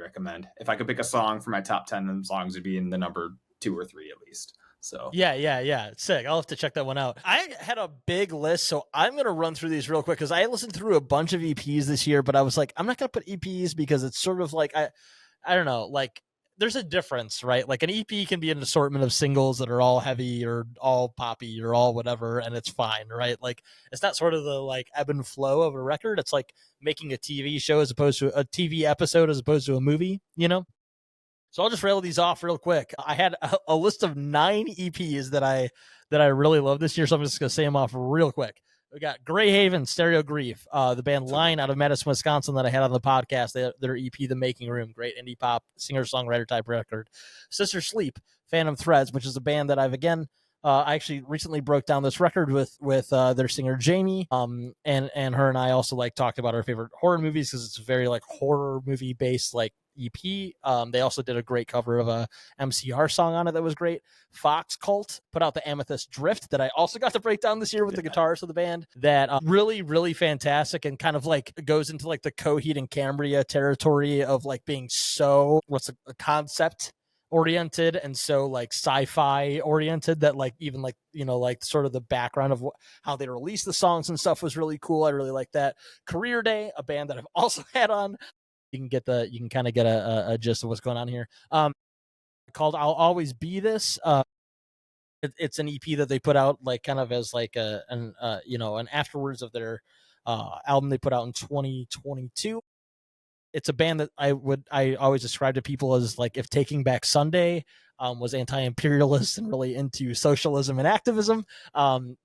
recommend. If I could pick a song for my top 10 songs, it'd be in the number 2 or 3 at least. So yeah, sick. I'll have to check that one out. I had a big list, so I'm gonna run through these real quick because I listened through a bunch of EPs this year, but I was like, I'm not gonna put EPs because it's sort of like I don't know, like there's a difference, right? Like an EP can be an assortment of singles that are all heavy or all poppy or all whatever, and it's fine, right? Like it's not sort of the like ebb and flow of a record. It's like making a TV show as opposed to a TV episode as opposed to a movie, you know? So I'll just rail these off real quick. I had a list of 9 EPs that I really love this year, so I'm just going to say them off real quick. We got Greyhaven, Stereo Grief, the band Line out of Madison, Wisconsin that I had on the podcast. Their EP, The Making Room, great indie pop singer-songwriter type record. Sister Sleep, Phantom Threads, which is a band that I've again I actually recently broke down this record with their singer Jamie, and her and I also like talked about our favorite horror movies because it's a very like horror movie based like EP. They also did a great cover of a MCR song on it that was great. Fox Cult put out the Amethyst Drift that I also got to break down this year with the guitarist of the band. That really fantastic and kind of like goes into like the Coheed and Cambria territory of like being so what's a concept oriented and so like sci-fi oriented that like even like you know like sort of the background of how they release the songs and stuff was really cool. I really like that. Career Day, a band that I've also had on. You can kind of get a gist of what's going on here. Called I'll Always Be This. It's an EP that they put out like kind of as like an afterwards of their album they put out in 2022. It's a band that I always describe to people as like if Taking Back Sunday was anti-imperialist and really into socialism and activism.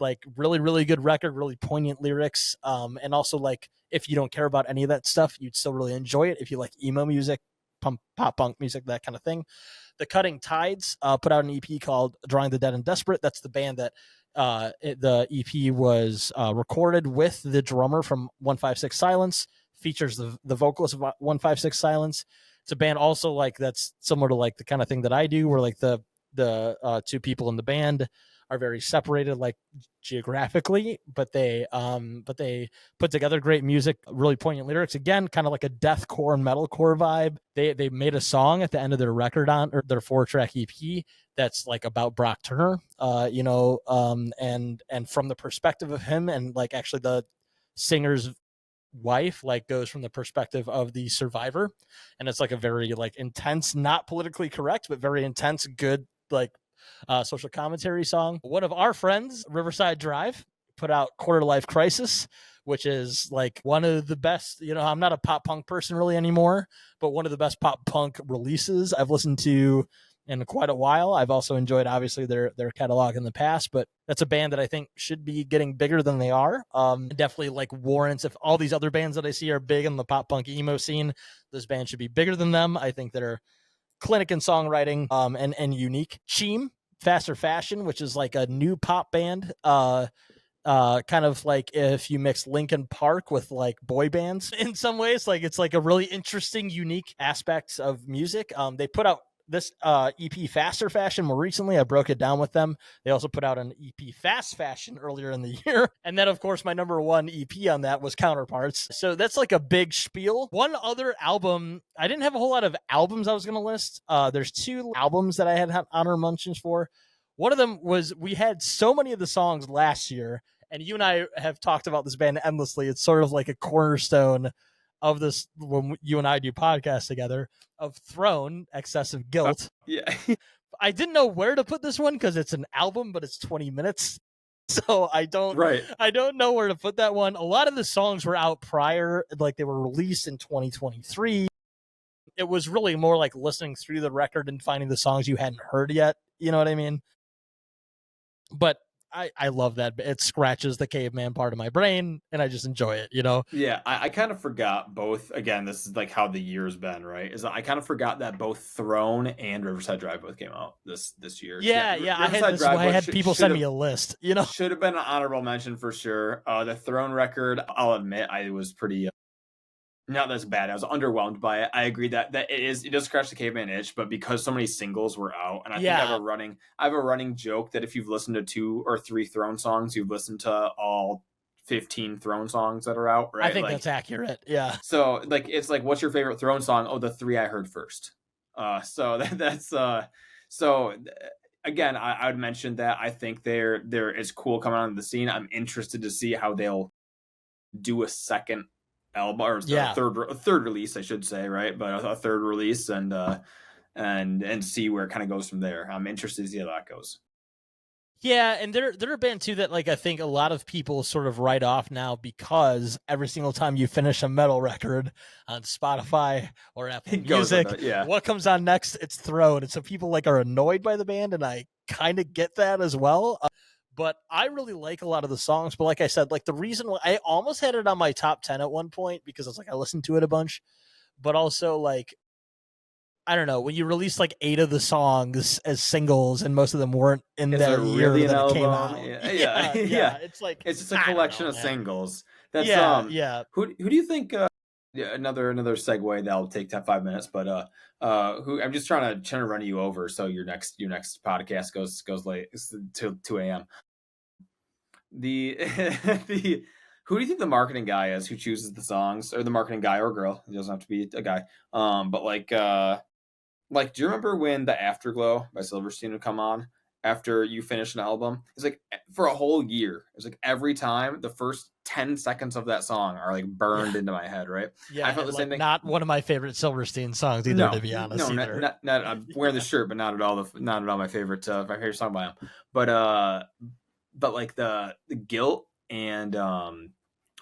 Like really good record, really poignant lyrics, and also like if you don't care about any of that stuff, you'd still really enjoy it if you like emo music, pop punk music, that kind of thing. The Cutting Tides put out an EP called Drawing the Dead and Desperate. That's the band that the EP was recorded with the drummer from 156 Silence, features the vocalist of 156 Silence. It's a band also like that's similar to like the kind of thing that I do where like the two people in the band are very separated like geographically, but they put together great music, really poignant lyrics, again kind of like a deathcore and metalcore vibe. They made a song at the end of their record on or their 4-track EP that's like about Brock Turner, and from the perspective of him, and like actually the singer's wife like goes from the perspective of the survivor, and it's like a very like intense, not politically correct but very intense, good like social commentary song. One of our friends, Riverside Drive, put out Quarter Life Crisis, which is like one of the best, I'm not a pop punk person really anymore, but one of the best pop punk releases I've listened to in quite a while. I've also enjoyed obviously their catalog in the past, but that's a band that I think should be getting bigger than they are. Definitely like warrants, if all these other bands that I see are big in the pop punk emo scene, this band should be bigger than them. I think they're clinic in songwriting and unique. Cheem, Faster Fashion, which is like a new pop band kind of like if you mix Linkin Park with like boy bands in some ways. Like it's like a really interesting, unique aspect of music. They put out this EP Faster Fashion more recently. I broke it down with them. They also put out an EP Fast Fashion earlier in the year. And then, of course, my number one EP on that was Counterparts. So that's like a big spiel. One other album, I didn't have a whole lot of albums I was going to list. There's 2 albums that I had honor mentions for. One of them was, we had so many of the songs last year, and you and I have talked about this band endlessly. It's sort of like a cornerstone of this when you and I do podcasts together, of Throne, Excessive Guilt. Yeah. I didn't know where to put this one because it's an album, but it's 20 minutes. So I don't know where to put that one. A lot of the songs were out prior, like they were released in 2023. It was really more like listening through the record and finding the songs you hadn't heard yet. You know what I mean? But I love that. It scratches the caveman part of my brain, and I just enjoy it, you know? Yeah, I kind of forgot both. Again, this is like how the year's been, right? Is I kind of forgot that both Throne and Riverside Drive both came out this year. Yeah. I had people send me a list, you know? Should have been an honorable mention for sure. The Throne record, I'll admit, I was pretty... not that's bad. I was underwhelmed by it. I agree that it does scratch the caveman itch, but because so many singles were out, and I think I have a running joke that if you've listened to 2 or 3 Throne songs, you've listened to all 15 Throne songs that are out, right? I think that's accurate. Yeah. So like it's like, what's your favorite Throne song? Oh, the 3 I heard first. So again, I would mention that I think they're it's cool coming onto the scene. I'm interested to see how they'll do a second album, or a third release, I should say, right? But a third release, and see where it kind of goes from there. I'm interested to see how that goes. Yeah, and they're a band too that like I think a lot of people sort of write off now, because every single time you finish a metal record on Spotify or Apple Music, what comes on next? It's Throne. And so people like are annoyed by the band, and I kind of get that as well. But I really like a lot of the songs. But like I said, like the reason why I almost had it on my top 10 at one point, because I was like, I listened to it a bunch, but also like, I don't know, when you release like 8 of the songs as singles and most of them weren't in that year that it came out. Yeah. It's like, it's just a collection of singles. That's Who do you think, another segue that'll take 5 minutes, but who I'm just trying to run you over so your next podcast goes late till 2 a.m. The who do you think the marketing guy is who chooses the songs, or the marketing guy or girl? It doesn't have to be a guy. But like, do you remember when the Afterglow by Silverstein would come on after you finish an album? It's like for a whole year. It's like every time the first 10 seconds of that song are like burned into my head, right? Yeah, I felt the same thing. Not one of my favorite Silverstein songs either, to be honest. No, not I'm wearing the shirt, but not at all my favorite song by him. But like the Guilt and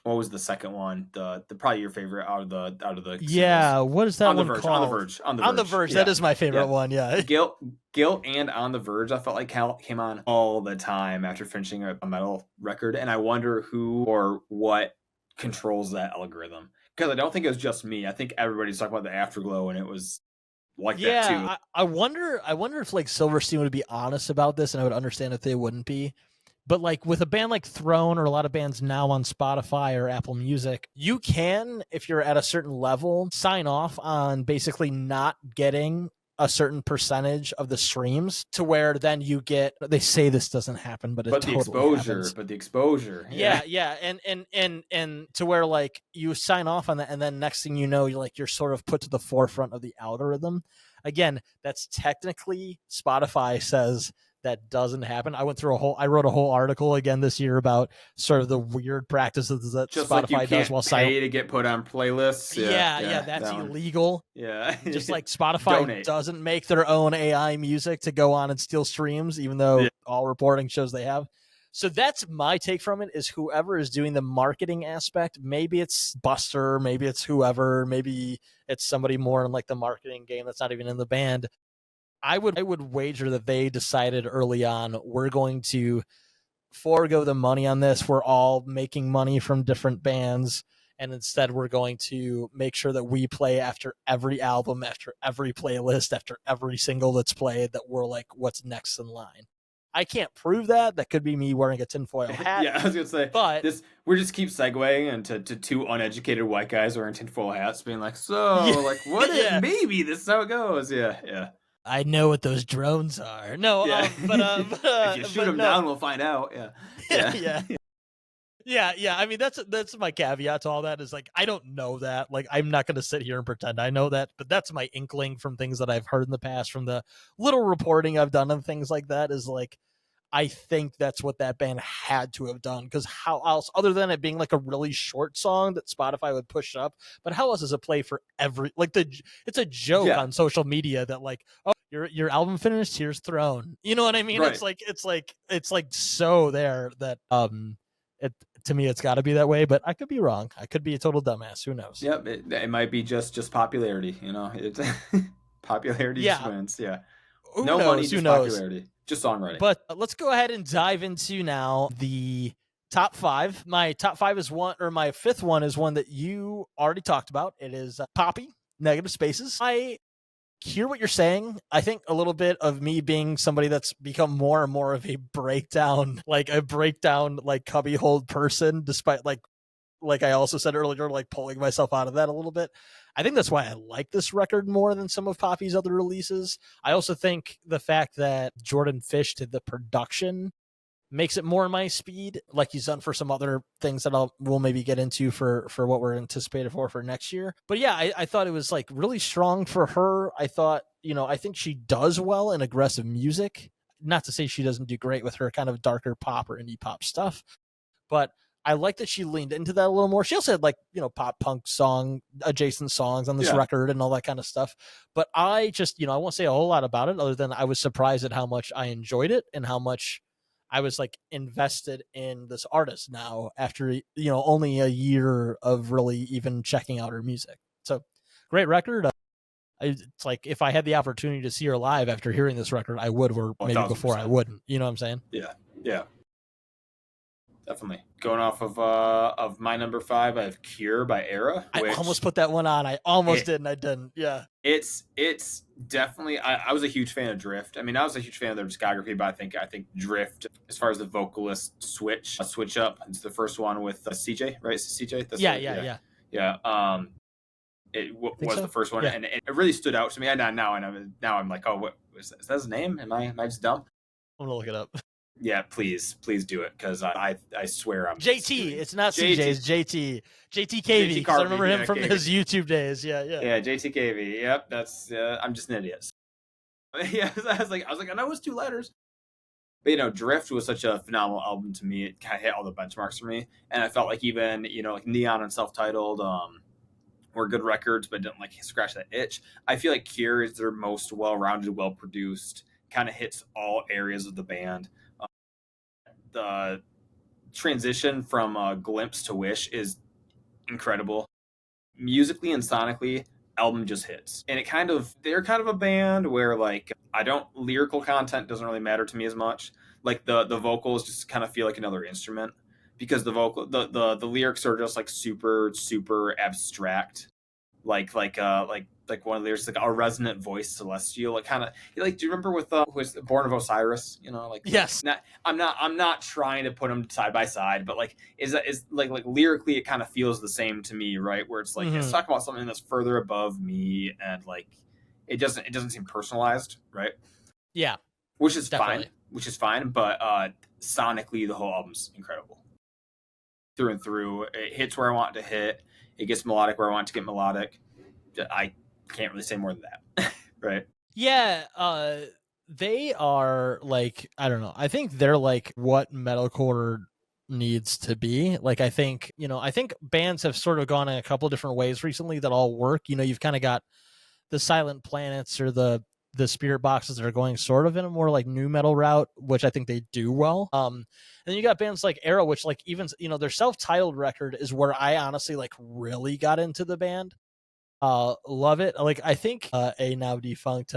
what was the second one? The probably your favorite out of the singles. What is that one called? On the Verge. That is my favorite one. Yeah. Guilt and On the Verge, I felt like came on all the time after finishing a metal record, and I wonder who or what controls that algorithm, because I don't think it was just me. I think everybody's talking about the Afterglow, and it was like that too. I wonder if like Silverstein would be honest about this, and I would understand if they wouldn't be. But like with a band like Throne, or a lot of bands now on Spotify or Apple Music, you can, if you're at a certain level, sign off on basically not getting a certain percentage of the streams, to where then you get, they say this doesn't happen, but totally happens. But the exposure. Yeah. And to where like you sign off on that, and then next thing you know, you're sort of put to the forefront of the algorithm. Again, that's technically, Spotify says that doesn't happen. I wrote a whole article again this year about sort of the weird practices that just Spotify like does while pay to get put on playlists. Yeah, that's illegal. Yeah. Just like Spotify doesn't make their own AI music to go on and steal streams, even though all reporting shows they have. So that's my take from it, is whoever is doing the marketing aspect, maybe it's Buster, maybe it's whoever, maybe it's somebody more in like the marketing game that's not even in the band. I would wager that they decided early on, we're going to forego the money on this. We're all making money from different bands, and instead we're going to make sure that we play after every album, after every playlist, after every single that's played, that we're like, what's next in line. I can't prove that. That could be me wearing a tinfoil hat. Yeah, I was gonna say, but we just keep segueing into two uneducated white guys wearing tinfoil hats, being like, so, like, what? Yeah. Maybe this is how it goes. Yeah. I know what those drones are. No, yeah. If you shoot them down, we'll find out. Yeah. Yeah. I mean, that's my caveat to all that is like, I don't know that. Like, I'm not going to sit here and pretend I know that, but that's my inkling from things that I've heard in the past, from the little reporting I've done and things like that, is like, I think that's what that band had to have done, because how else, other than it being like a really short song that Spotify would push up, but how else does it play for every, like, it's a joke on social media that like, oh, your album finished, here's Throne. You know what I mean? Right. It's like so there that it, to me, it's got to be that way, but I could be wrong. I could be a total dumbass. Who knows? Yep, it might be just popularity. You know, it's popularity just wins. Yeah, no money, just popularity, just songwriting. But let's go ahead and dive into now the top 5. My top 5 is one, or my 5th one is one that you already talked about. It is Poppy, Negative Spaces. I hear what you're saying. I think a little bit of me being somebody that's become more and more of a breakdown like cubbyhole person, despite like I also said earlier, like pulling myself out of that a little bit. I think that's why I like this record more than some of Poppy's other releases. I also think the fact that Jordan Fish did the production makes it more my speed, like he's done for some other things that we'll maybe get into for what we're anticipated for next year. But yeah, I thought it was like really strong for her. I thought, I think she does well in aggressive music. Not to say she doesn't do great with her kind of darker pop or indie pop stuff, but I like that she leaned into that a little more. She also had like, pop punk song adjacent songs on this record and all that kind of stuff. But I just, I won't say a whole lot about it other than I was surprised at how much I enjoyed it and how much I was like invested in this artist now after, only a year of really even checking out her music. So great record. It's like, if I had the opportunity to see her live after hearing this record, I would, or maybe 1000%. Before I wouldn't. You know what I'm saying? Yeah. Definitely. Going off of my number 5, I have Cure by Era. I almost put that one on. I almost did, and I didn't. Yeah. It's definitely. I was a huge fan of Drift. I mean, I was a huge fan of their discography, but I think Drift, as far as the vocalist switch up, it's the first one with CJ, right? CJ. Yeah. It was so? The first one, and it really stood out to me. And now I'm like, oh, what is that his name? Am I just dumb? I'm gonna look it up. Yeah, please do it, because I swear I'm JT. It's not CJ. It's JT. JT KV. I remember him from his YouTube days. Yeah. JT KV. Yep, that's. I'm just an idiot. Yeah, I was like, I know it was 2 letters. But Drift was such a phenomenal album to me. It kind of hit all the benchmarks for me, and I felt like even like Neon and Self-Titled were good records, but didn't like scratch that itch. I feel like Cure is their most well-rounded, well-produced, kind of hits all areas of the band. The transition from Glimpse to Wish is incredible. Musically and sonically, album just hits. And they're kind of a band where like lyrical content doesn't really matter to me as much. Like the vocals just kind of feel like another instrument, because the lyrics are just like super, super abstract. Like one of the lyrics, like, our resonant voice celestial, like kind of like, do you remember with was Born of Osiris? Like, yes. I'm not trying to put them side by side, but like is like lyrically it kind of feels the same to me, right? Where it's like it's talking about something that's further above me, and like it doesn't seem personalized, right? Yeah, which is fine, but sonically the whole album's incredible through and through. It hits where I want it to hit. It gets melodic where I want it to get melodic. I can't really say more than that. Right. Yeah. They are like, I don't know. I think they're like what metalcore needs to be. Like, I think bands have sort of gone in a couple different ways recently that all work. You've kind of got the Silent Planets or the Spirit Boxes that are going sort of in a more like new metal route, which I think they do well. And then you got bands like Era, which like even, their self-titled record is where I honestly like really got into the band. Love it. Like, I think a now defunct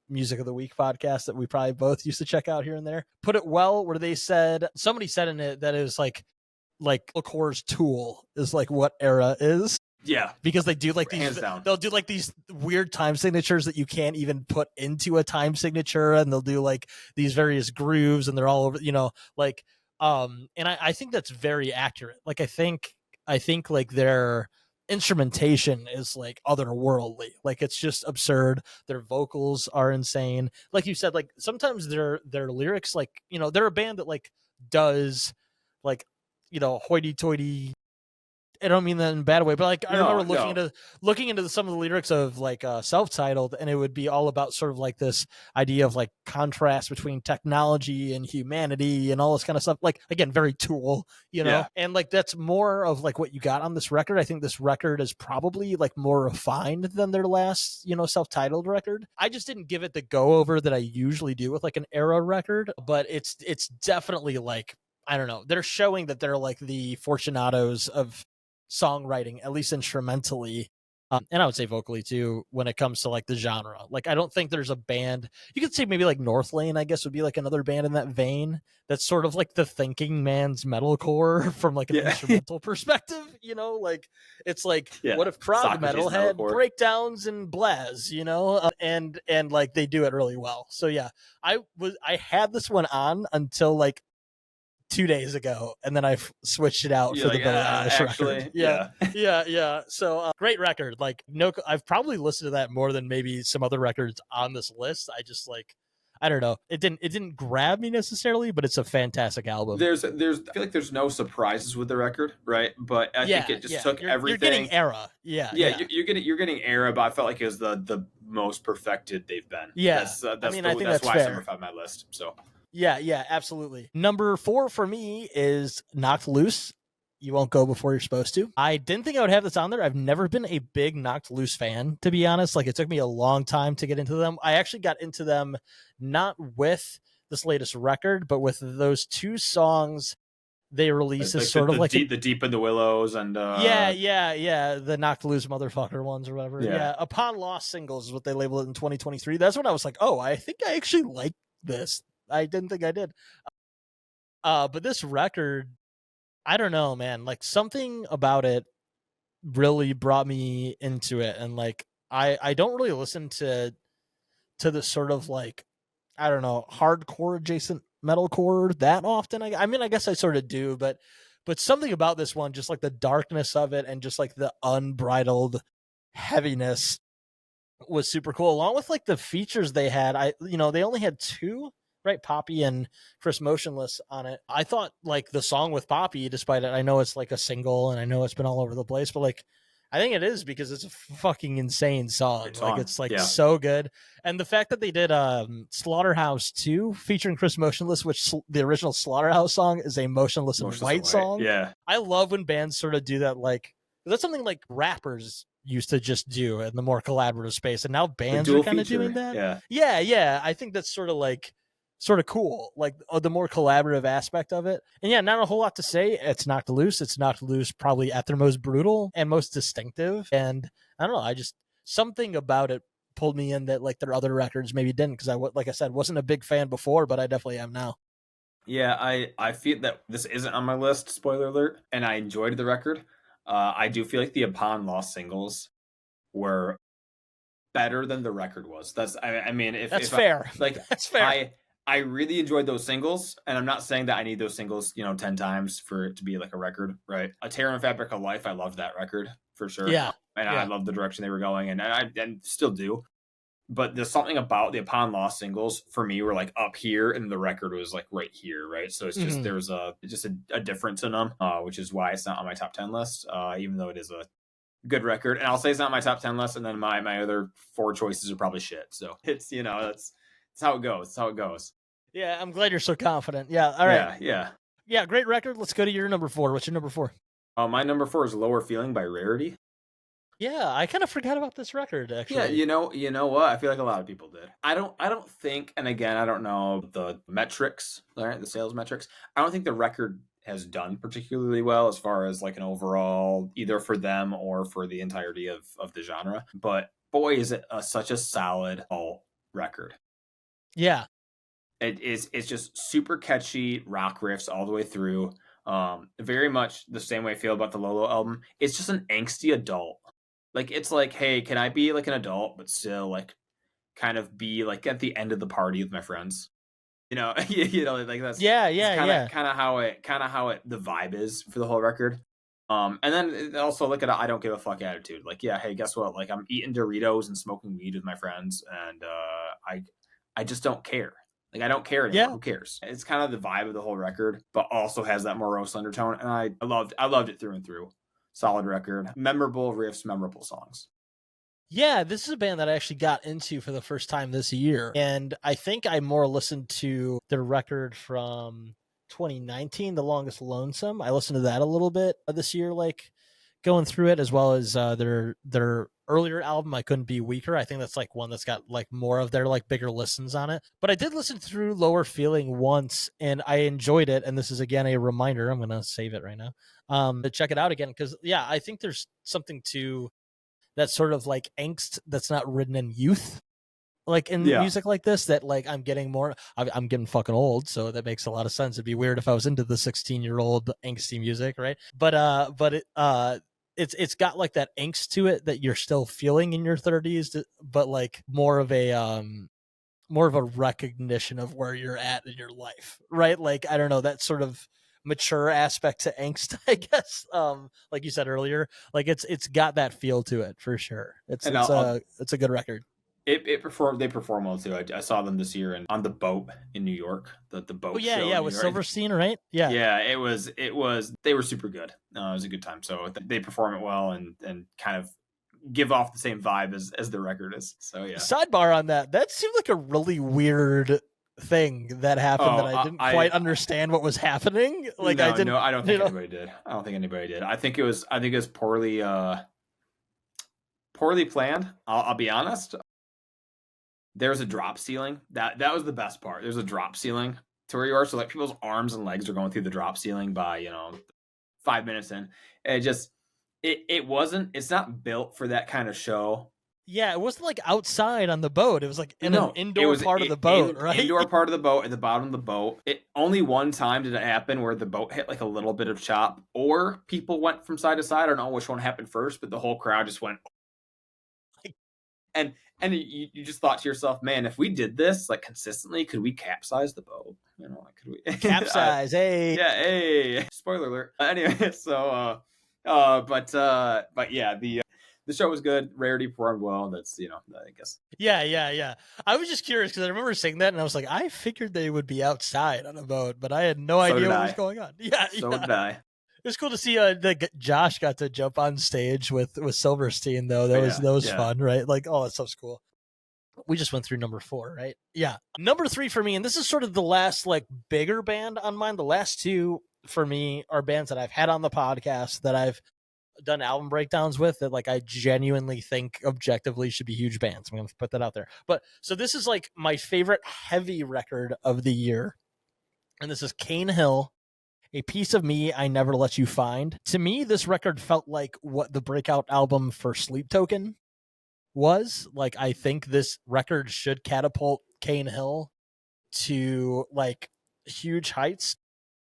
Music of the Week podcast that we probably both used to check out here and there put it well, where somebody said in it that it was like metalcore's Tool is like what Era is. Yeah, because they do like these, they'll do like these weird time signatures that you can't even put into a time signature, and they'll do like these various grooves, and they're all over, like, and I think that's very accurate. Like, I think like their instrumentation is like otherworldly. Like, it's just absurd. Their vocals are insane. Like you said, like sometimes their lyrics, like, they're a band that like does like, hoity-toity. I don't mean that in a bad way, but like I remember looking into some of the lyrics of like self-titled, and it would be all about sort of like this idea of like contrast between technology and humanity and all this kind of stuff. Like, again, very Tool, and like that's more of like what you got on this record. I think this record is probably like more refined than their last, self-titled record. I just didn't give it the go over that I usually do with like an era record, but it's definitely like, I don't know, they're showing that they're like the Fortunatos of songwriting, at least instrumentally, and I would say vocally too, when it comes to like the genre. Like, I don't think there's a band, you could say maybe like Northlane, I guess, would be like another band in that vein, that's sort of like the thinking man's metalcore from like an instrumental perspective, like it's like, what if prog metal had breakdowns and blaz, and like they do it really well. So yeah, I had this one on until like 2 days ago, and then I switched it out for the Billie Eilish record. Yeah. So great record. Like, I've probably listened to that more than maybe some other records on this list. I just like, I don't know. It didn't grab me necessarily, but it's a fantastic album. I feel like there's no surprises with the record, right? But I think it just took everything. You're getting era. Yeah. You're getting era, but I felt like it was the most perfected they've been. Yeah. I think that's why fair. it's number 5 on my list. So. Yeah, absolutely. Number 4 for me is Knocked Loose. You won't go before you're supposed to. I didn't think I would have this on there. I've never been a big Knocked Loose fan, to be honest. Like, it took me a long time to get into them. I actually got into them not with this latest record, but with those 2 songs they released as sort of like the Deep in the Willows and the Knocked Loose motherfucker ones or whatever. Yeah, Upon Lost Singles is what they labeled it in 2023. That's when I was like, oh, I think I actually like this. I didn't think I did. But this record, I don't know, man. Like, something about it really brought me into it. And like, I don't really listen to the sort of like, I don't know, hardcore adjacent metalcore that often. I mean, I guess I sort of do, but something about this one, just like the darkness of it and just like the unbridled heaviness, was super cool. Along with like the features they had, they only had 2. Right, Poppy and Chris Motionless on it. I thought like the song with Poppy, despite it, I know it's like a single and I know it's been all over the place, but like, I think it is because it's a fucking insane song. Like, it's like so good. And the fact that they did Slaughterhouse 2 featuring Chris Motionless, which the original Slaughterhouse song is a Motionless and White song. Yeah. I love when bands sort of do that. Like, that's something like rappers used to just do in the more collaborative space. And now bands are kind of doing that. Yeah. I think that's sort of cool, like the more collaborative aspect of it. And yeah, not a whole lot to say. It's Knocked Loose. It's Knocked Loose probably at their most brutal and most distinctive. And I don't know, I just, something about it pulled me in that like their other records maybe didn't, because like I said, wasn't a big fan before, but I definitely am now. Yeah, I feel that this isn't on my list, spoiler alert, and I enjoyed the record. I do feel like the Upon Lost singles were better than the record was. That's fair. That's fair. I really enjoyed those singles, and I'm not saying that I need those singles, 10 times for it to be like a record, right? A Tear and Fabric of Life, I loved that record for sure. Yeah. And I loved the direction they were going, and I still do. But there's something about the Upon Lost singles for me were like up here, and the record was like right here, right? So it's just there's a difference in them, which is why it's not on my top 10 list, even though it is a good record. And I'll say it's not my top 10 list, and then my other 4 choices are probably shit. So it's that's how it goes. That's how it goes. Yeah, I'm glad you're so confident. Yeah, all right. Yeah, great record. Let's go to your number 4. What's your number 4? My number 4 is Lower Feeling by Rarity. Yeah, I kind of forgot about this record, actually. Yeah, you know what? I feel like a lot of people did. I don't think, and again, I don't know the metrics, right? The sales metrics. I don't think the record has done particularly well as far as like an overall, either for them or for the entirety of the genre. But boy, is it such a solid alt record. Yeah. It's just super catchy rock riffs all the way through. Very much the same way I feel about the Lolo album. It's just an angsty adult. Like, it's like, hey, can I be like an adult but still like kind of be like at the end of the party with my friends? Like that's kind of how it the vibe is for the whole record. And then also look at I don't give a fuck attitude. Like, yeah, hey, guess what? Like, I'm eating Doritos and smoking weed with my friends, and I just don't care. Like, I don't care anymore. Who cares? It's kind of the vibe of the whole record, but also has that morose undertone, and I loved it through and through. Solid record, memorable riffs, memorable songs. Yeah, this is a band that I actually got into for the first time this year. And I think I more listened to their record from 2019, The Longest Lonesome. I listened to that a little bit this year, like going through it, as well as their earlier album, I Couldn't Be Weaker. I think that's like one that's got like more of their like bigger listens on it. But I did listen through Lower Feeling once and I enjoyed it. And this is again a reminder. I'm gonna save it right now. To check it out again, because yeah, I think there's something to that sort of like angst that's not written in youth, like in music like this, that like I'm getting fucking old, so that makes a lot of sense. It'd be weird if I was into the 16-year-old angsty music, right? But it's got like that angst to it that you're still feeling in your 30s, but like more of a recognition of where you're at in your life, right? Like, I don't know, that sort of mature aspect to angst, I guess. Like you said earlier, like it's got that feel to it for sure. It's a good record. They perform well too. I saw them this year and on the boat in New York, the boat. Oh yeah, show yeah, with Silverstein, right? Yeah, it was. They were super good. It was a good time. So they perform it well and kind of give off the same vibe as the record is. So yeah. Sidebar on that seemed like a really weird thing that happened that I didn't quite understand what was happening. Like, I don't think anybody did. I think it was poorly planned. I'll be honest. There's a drop ceiling. That was the best part. There's a drop ceiling to where you are. So like people's arms and legs are going through the drop ceiling by 5 minutes in. And it's not built for that kind of show. Yeah, it wasn't like outside on the boat. It was like an indoor part of the boat, right? Indoor part of the boat, at the bottom of the boat. Only one time did it happen where the boat hit like a little bit of chop, or people went from side to side. I don't know which one happened first, but the whole crowd just went. And you just thought to yourself, man, if we did this like consistently, could we capsize the boat? Could we capsize? Hey, yeah, hey. Spoiler alert. Anyway, so but yeah, the show was good. Rarity performed well. That's I guess. Yeah. I was just curious because I remember saying that, and I was like, I figured they would be outside on a boat, but I had no idea what was going on. Yeah, so did I. It was cool to see that Josh got to jump on stage with Silverstein, though. That was fun, right? Like, oh, that stuff's cool. We just went through number 4, right? Yeah. Number 3 for me, and this is sort of the last like bigger band on mine. The last 2 for me are bands that I've had on the podcast that I've done album breakdowns with that like I genuinely think objectively should be huge bands. I'm going to put that out there. But so this is like my favorite heavy record of the year. And this is Cane Hill, A Piece of Me I Never Let You Find. To me, this record felt like what the breakout album for Sleep Token was. Like, I think this record should catapult Cane Hill to like huge heights.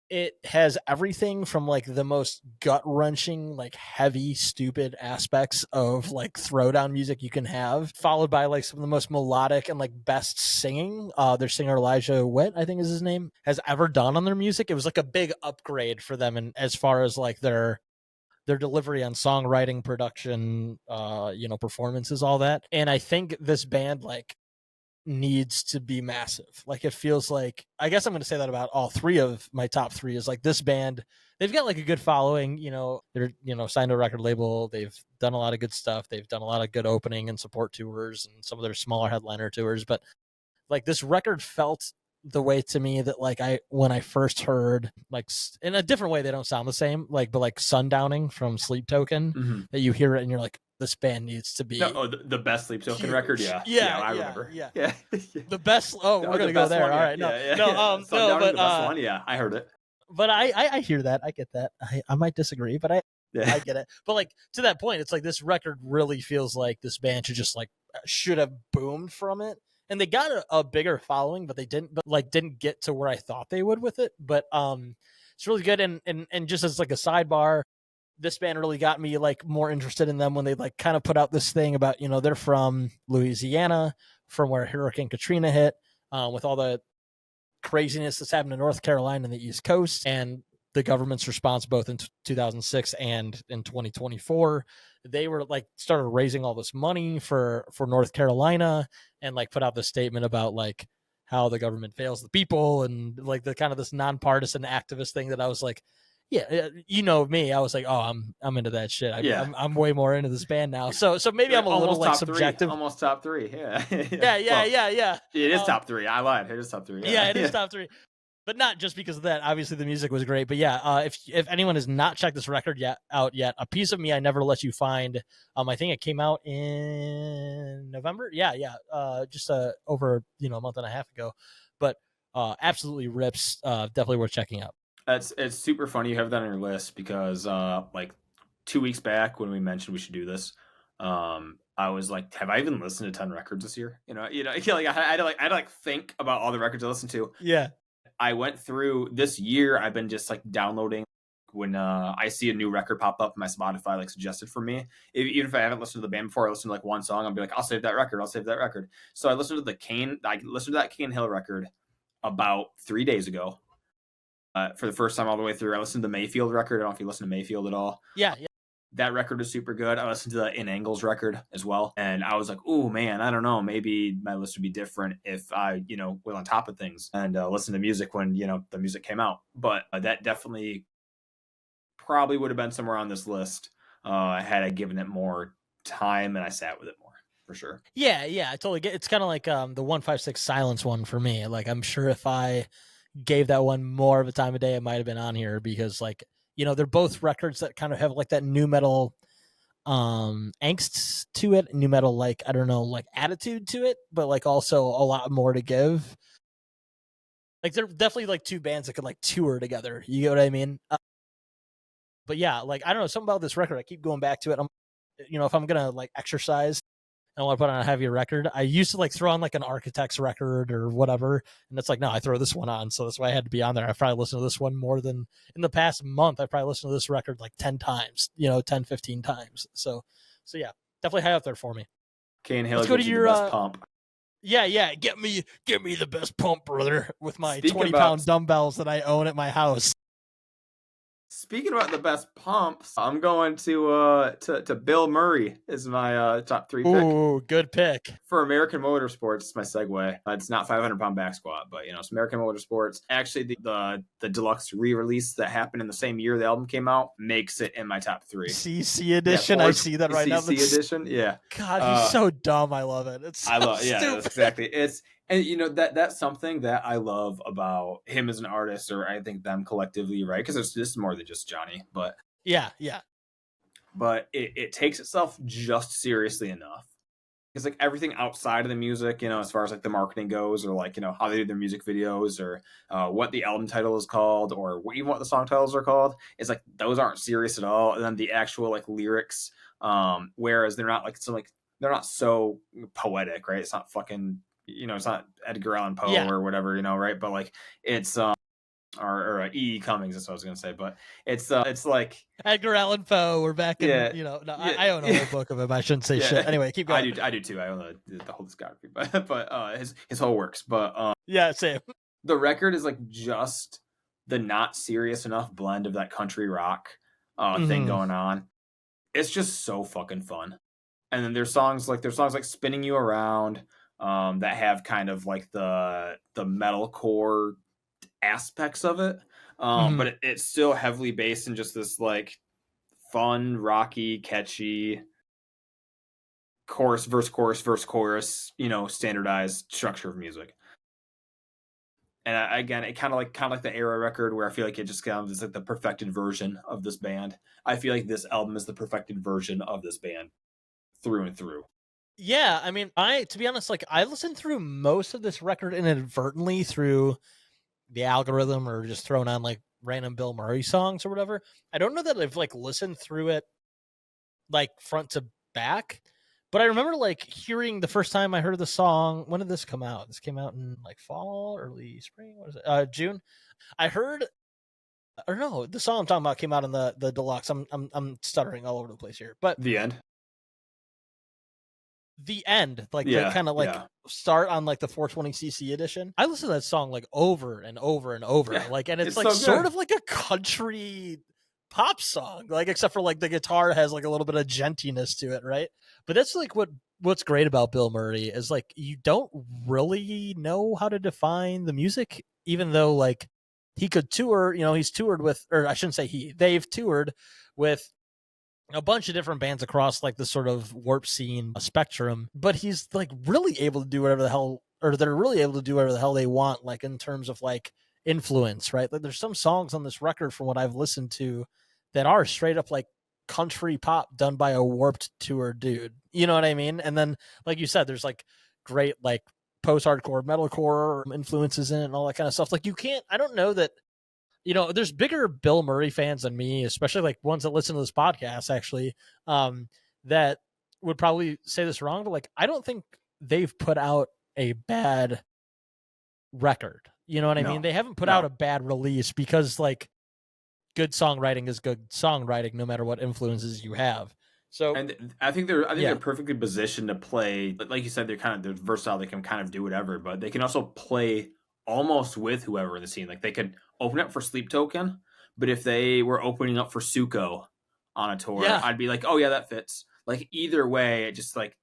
It has everything from like the most gut-wrenching, like heavy, stupid aspects of like throwdown music you can have, followed by like some of the most melodic and like best singing their singer Elijah Witt, I think is his name, has ever done on their music. It was like a big upgrade for them, and as far as like their delivery on songwriting, production, performances, all that. And I think this band like needs to be massive. Like, it feels like, I guess I'm going to say that about all 3 of my top 3 is like this band, they've got like a good following, they're, signed to a record label. They've done a lot of good stuff. They've done a lot of good opening and support tours and some of their smaller headliner tours. But like this record felt the way to me that like when I first heard, like in a different way, they don't sound the same, like, but like Sundowning from Sleep Token, that you hear it and you're like, this band needs to be the best Sleep Token record. I remember. Yeah. The best. Oh, we're gonna go there. One, all right. No, but the best one. Yeah, I heard it. But I hear that. I get that. I might disagree, but I get it. But like to that point, it's like this record really feels like this band should have boomed from it. And they got a bigger following, but they didn't get to where I thought they would with it. But it's really good. And just as like a sidebar, this band really got me like more interested in them when they like kind of put out this thing about, they're from Louisiana, from where Hurricane Katrina hit, with all the craziness that's happened in North Carolina and the East Coast, and the government's response both in 2006 and in 2024. They were like started raising all this money for North Carolina, and like put out this statement about like how the government fails the people, and like the kind of this nonpartisan activist thing that I was like, yeah, me. I was like, oh, I'm into that shit. I'm way more into this band now. So maybe I'm a little like subjective. Almost top three. Yeah. Yeah. It is top three. I lied. It is top three. Yeah, it is top three. But not just because of that. Obviously, the music was great. But yeah, if anyone has not checked this record out yet, A Piece of Me I Never Let You Find. I think it came out in November. Yeah. Just over a month and a half ago. But absolutely rips. Definitely worth checking out. It's super funny you have that on your list, because like 2 weeks back when we mentioned we should do this, I was like, have I even listened to 10 records this year? Like I had to think about all the records I listened to. Yeah. I went through this year. I've been just like downloading when I see a new record pop up in my Spotify, like suggested for me. Even if I haven't listened to the band before, I listen to like one song, I'll be like, I'll save that record. So I listened to that Cane Hill record about 3 days ago. For the first time all the way through. I listened to the Mayfield record. I don't know if you listen to Mayfield at all. Yeah. That record was super good. I listened to the In Angles record as well. And I was like, oh man, I don't know. Maybe my list would be different if I, was on top of things and listened to music when, the music came out. But that definitely probably would have been somewhere on this list had I given it more time and I sat with it more, for sure. Yeah, I totally get it. It's kind of like the 156 Silence one for me. Like, I'm sure if I gave that one more of a time of day, it might have been on here, because like, they're both records that kind of have like that new metal angst to it, new metal, like, I don't know, like attitude to it, but like also a lot more to give. Like, they're definitely like two bands that could like tour together. You get what I mean? But yeah, like, I don't know, something about this record, I keep going back to it. If I'm gonna like exercise, I want to put on a heavier record. I used to like throw on like an Architects record or whatever, and it's like, no, I throw this one on, so that's why I had to be on there. I probably listened to this one more than in the past month. I probably listened to this record like 10 times, 10, 15 times. So yeah, definitely high up there for me. Cane Hill, let's go to your best pump. Yeah, get me the best pump, brother, with my 20-pound dumbbells that I own at my house. Speaking about the best pumps, I'm going to Bill Murray is my top 3 pick. Ooh, good pick. For American Motorsports, it's my segue. It's not 500-pound back squat, but it's American Motorsports. Actually, the deluxe re-release that happened in the same year the album came out makes it in my top 3. CC edition, I see that right now. CC edition, yeah. God, he's so dumb. I love it. It's so stupid. Yeah, exactly. And that's something that I love about him as an artist, or I think them collectively, right? Because this is more than just Johnny, but yeah. But it takes itself just seriously enough. Because like everything outside of the music, as far as like the marketing goes, or like how they do their music videos, or what the album title is called, or even what the song titles are called, is like those aren't serious at all. And then the actual like lyrics, whereas they're not they're not so poetic, right? It's not fucking. It's not Edgar Allan Poe or whatever, right? But like it's or E. Cummings, that's what I was gonna say. But it's like Edgar Allan Poe. We're back in, I own a whole book of him. I shouldn't say shit. Anyway, keep going. I do too. I own the whole discography, but his whole works. But yeah, same. The record is like just the not serious enough blend of that country rock thing going on. It's just so fucking fun. And then there's songs like Spinning You Around. That have kind of like the metalcore aspects of it, but it's still heavily based in just this like fun, rocky, catchy chorus, verse, chorus, standardized structure of music. And again, it kind of like the Era record, where I feel like it just kind of is like the perfected version of this band. I feel like this album is the perfected version of this band through and through. Yeah, I mean, to be honest, like I listened through most of this record inadvertently through the algorithm, or just thrown on like random Bill Murray songs or whatever. I don't know that I've like listened through it like front to back, but I remember like hearing the first time I heard the song. When did this come out? This came out in like fall, early spring. What is it? June. I heard Or no, the song I'm talking about came out in the deluxe. I'm stuttering all over the place here, but The end. the end, like the Yeah, kind of like yeah. start on like the 420cc edition. I listen to that song like over and over and over, Yeah, like, and it's like so sort good. of like a country pop song, like except for like the guitar has like a little bit of gentiness to it, right? But that's like what's great about Bill Murray is like you don't really know how to define the music, even though like he could tour. He's toured with, or I shouldn't say they've toured with a bunch of different bands across like the sort of warp scene spectrum, but he's like really able to do whatever the hell, or they're really able to do whatever the hell they want, like in terms of like influence, right? Like there's some songs on this record from what I've listened to that are straight up like country pop done by a Warped Tour dude. You know what I mean? And then, like you said, there's like great like post-hardcore metalcore influences in it and all that kind of stuff. Like I don't know that there's bigger Bill Murray fans than me, especially like ones that listen to this podcast actually, that would probably say this wrong, but like I don't think they've put out a bad record. You know what I mean? They haven't put out a bad release, because like good songwriting is good songwriting no matter what influences you have. So, and I think they're perfectly positioned to play. Like you said, they're versatile. They can kind of do whatever, but they can also play almost with whoever in the scene. Like they could open up for Sleep Token, but if they were opening up for Suko on a tour, I'd be like, oh yeah, that fits. Like either way, it just like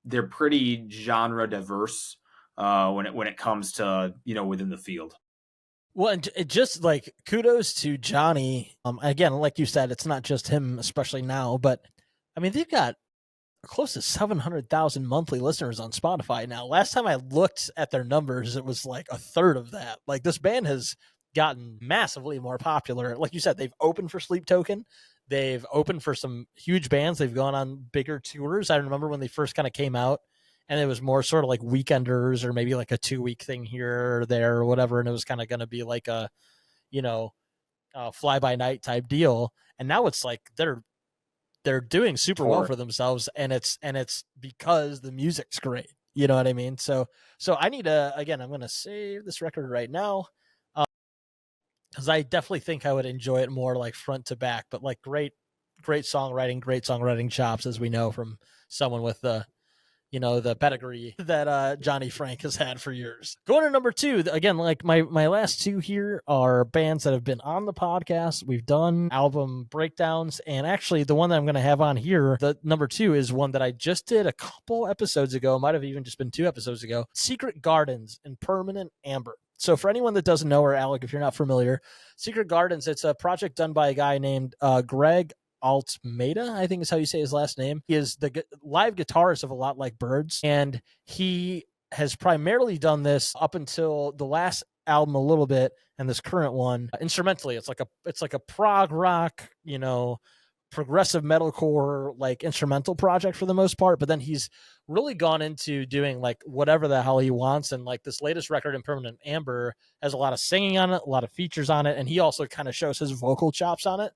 they're pretty genre diverse when it comes to within the field. Well, and it just like kudos to Johnny. Again, like you said, it's not just him, especially now, but I mean, they've got close to 700,000 monthly listeners on Spotify now. Last time I looked at their numbers, it was like a third of that. Like this band has gotten massively more popular. Like you said, they've opened for Sleep Token. They've opened for some huge bands. They've gone on bigger tours. I remember when they first kind of came out, and it was more sort of like weekenders or maybe like a 2-week thing here or there or whatever. And it was kind of going to be like a, you know, fly by night type deal. And now it's like they're doing super well for themselves, and it's because the music's great. You know what I mean? So I need to, again, I'm going to save this record right now, because I definitely think I would enjoy it more like front to back, but like great songwriting chops, as we know from someone with the pedigree that Johnny Frank has had for years. Going to number 2, again, like my last 2 here are bands that have been on the podcast. We've done album breakdowns, and actually the one that I'm going to have on here, the number 2, is one that I just did a couple episodes ago, might have even just been 2 episodes ago, Secret Gardens and Permanent Amber. So for anyone that doesn't know, or Alec, if you're not familiar, Secret Gardens, it's a project done by a guy named Greg Altmeida, I think is how you say his last name. He is the live guitarist of A Lot Like Birds, and he has primarily done this up until the last album a little bit, and this current one instrumentally. It's like a prog rock, progressive metalcore like instrumental project for the most part, but then he's really gone into doing like whatever the hell he wants. And like this latest record, Impermanent Amber, has a lot of singing on it, a lot of features on it, and he also kind of shows his vocal chops on it.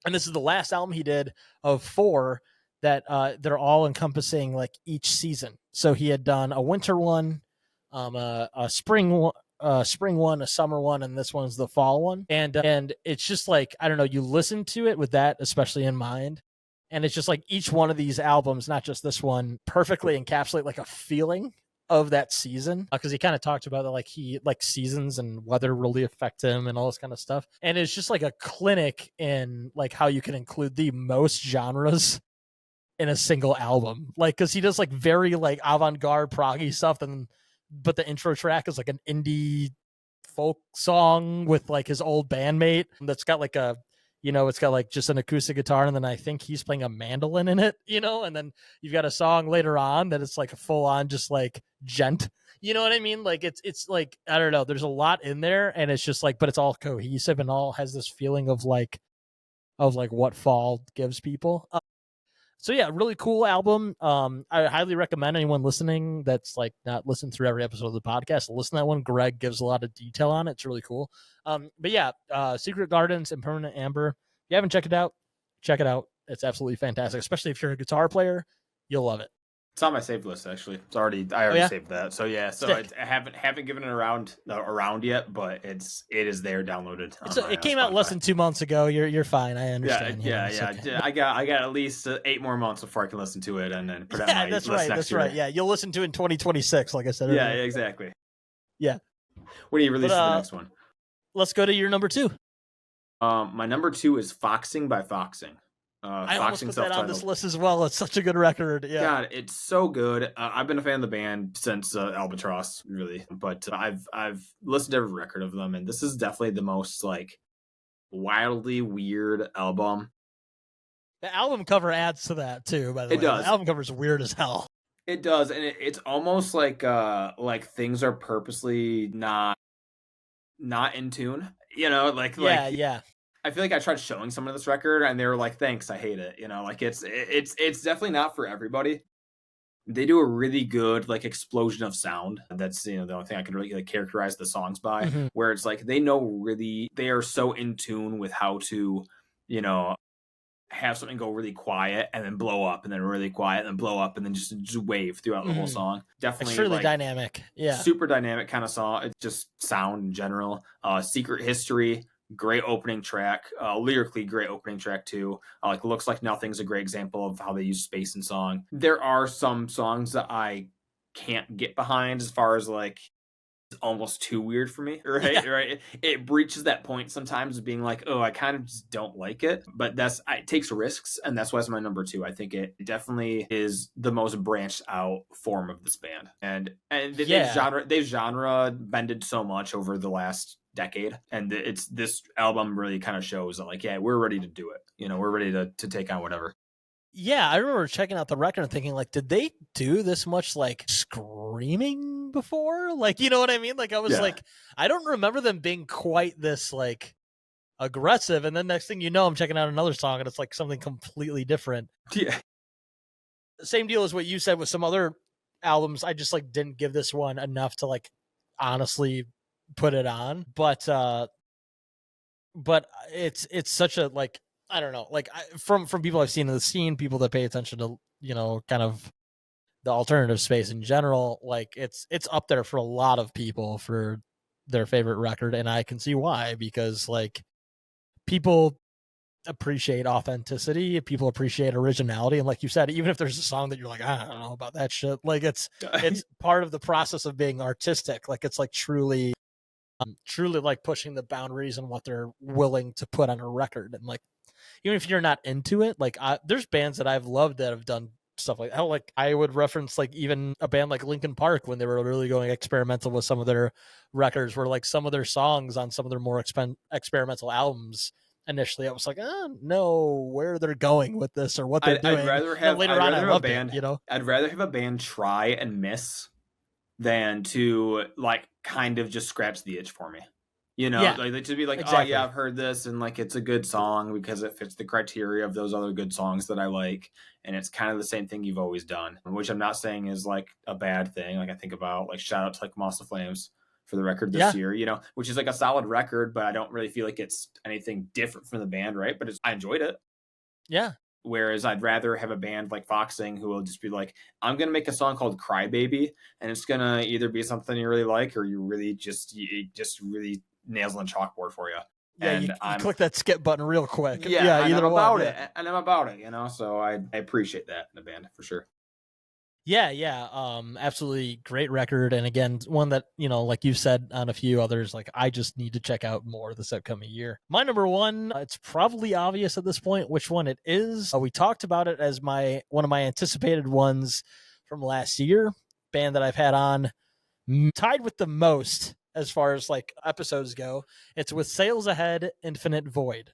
And this is the last album he did of 4 that they're all encompassing like each season. So he had done a winter one, a spring one, a summer one, and this one's the fall one. And it's just like, I don't know, you listen to it with that especially in mind, and it's just like each one of these albums, not just this one, perfectly encapsulate like a feeling of that season, because he kind of talked about that, like seasons and weather really affect him and all this kind of stuff. And it's just like a clinic in like how you can include the most genres in a single album, like because he does like very like avant-garde proggy stuff, but the intro track is like an indie folk song with like his old bandmate that's got like it's got like just an acoustic guitar, and then I think he's playing a mandolin in it, and then you've got a song later on that it's like a full on just like gent. You know what I mean? Like it's like, I don't know, there's a lot in there, and it's just like, but it's all cohesive and all has this feeling of like what fall gives people. So yeah, really cool album. I highly recommend anyone listening that's like not listened through every episode of the podcast, listen to that one. Greg gives a lot of detail on it. It's really cool. But yeah, Secret Gardens and Permanent Amber. If you haven't checked it out, check it out. It's absolutely fantastic, especially if you're a guitar player. You'll love it. It's on my saved list actually. I already saved that. So yeah, I haven't given it around yet, but it is there downloaded. It came out less than 2 months ago. You're fine. I understand. Yeah. Okay. I got at least 8 more months before I can listen to it and then put it on my list next year. Right. Yeah, you'll listen to it in 2026, like I said earlier. Yeah, exactly. Yeah. When do you release the next one? Let's go to your number 2. My number 2 is Foxing by Foxing. I almost put that on this list as well. It's such a good record. Yeah. God, it's so good. I've been a fan of the band since Albatross, really. But I've listened to every record of them, and this is definitely the most like wildly weird album. The album cover adds to that too. By the way, it does. The album cover is weird as hell. It does, and it's almost like things are purposely not in tune. You know, yeah. I feel like I tried showing someone this record and they were like, thanks, I hate it. You know, like it's definitely not for everybody. They do a really good like explosion of sound. That's, the only thing I can really like characterize the songs by, where it's like they are so in tune with how to, have something go really quiet and then blow up and then really quiet and then blow up and then just wave throughout the whole song. Definitely, it's really dynamic. Yeah, super dynamic kind of song. It's just sound in general. Secret History. Great opening track, lyrically great opening track too. Looks Like Nothing's a great example of how they use space in song. There are some songs that I can't get behind as far as like it's almost too weird for me, right? Yeah. Right. It breaches that point sometimes of being like, oh, I kind of just don't like it. But it takes risks, and that's why it's my number 2. I think it definitely is the most branched out form of this band, and they've genre bended so much over the last decade, and this album really kind of shows that like, yeah, we're ready to do it. We're ready to take on whatever. Yeah, I remember checking out the record and thinking like, did they do this much like screaming before? Like, you know what I mean? Like I was like, I don't remember them being quite this like aggressive. And then next thing you know, I'm checking out another song and it's like something completely different. Yeah. Same deal as what you said with some other albums. I just like didn't give this one enough to like honestly put it on. But it's such a like, I don't know, like from people I've seen in the scene, people that pay attention to, kind of the alternative space in general, like it's up there for a lot of people for their favorite record. And I can see why, because like people appreciate authenticity, people appreciate originality. And like you said, even if there's a song that you're like, I don't know about that shit, like it's part of the process of being artistic. Like it's like truly like pushing the boundaries and what they're willing to put on a record. And like, even if you're not into it, like there's bands that I've loved that have done stuff like that. Like I would reference like even a band like Linkin Park when they were really going experimental with some of their records, where like some of their songs on some of their more experimental albums, initially I was like, I don't know where they're going with this or what they're doing. I'd rather have I'd rather have a band try and miss than to like kind of just scratch the itch for me. Like to be like, exactly. Oh yeah, I've heard this and like it's a good song because it fits the criteria of those other good songs that I like, and it's kind of the same thing you've always done, which I'm not saying is like a bad thing. Like I think about like shout out to like Moss of Flames for the record this year, which is like a solid record, but I don't really feel like it's anything different from the band, right? But I enjoyed it. Yeah. Whereas I'd rather have a band like Foxing who will just be like, I'm going to make a song called Cry Baby, and it's going to either be something you really like or you really just really nails on chalkboard for you. Yeah, and you click that skip button real quick. Yeah, and I'm about it. And I'm about it, so I appreciate that in the band for sure. Yeah. Absolutely great record. And again, one that, like you said on a few others, like I just need to check out more this upcoming year. My number 1, it's probably obvious at this point which one it is. We talked about it as one of my anticipated ones from last year. Band that I've had on tied with the most as far as like episodes go. It's with Sails Ahead, Infinite Void.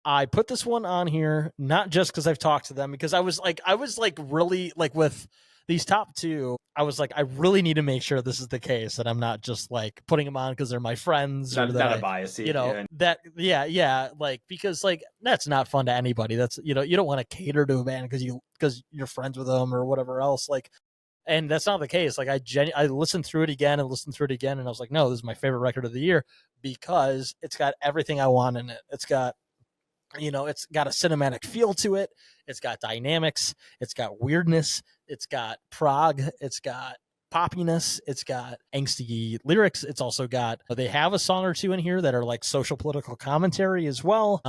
I put this one on here not just because I've talked to them, because I was really like with these top 2, I was like, I really need to make sure this is the case, and I'm not just like putting them on because they're my friends. Not a bias, like because like that's not fun to anybody. That's you don't want to cater to a band because you're friends with them or whatever else. Like, and that's not the case. Like I listened through it again, and I was like, no, this is my favorite record of the year because it's got everything I want in it. It's got It's got a cinematic feel to it. It's got dynamics. It's got weirdness. It's got prog. It's got poppiness. It's got angsty lyrics. It's also got, they have a song or two in here that are like social political commentary as well.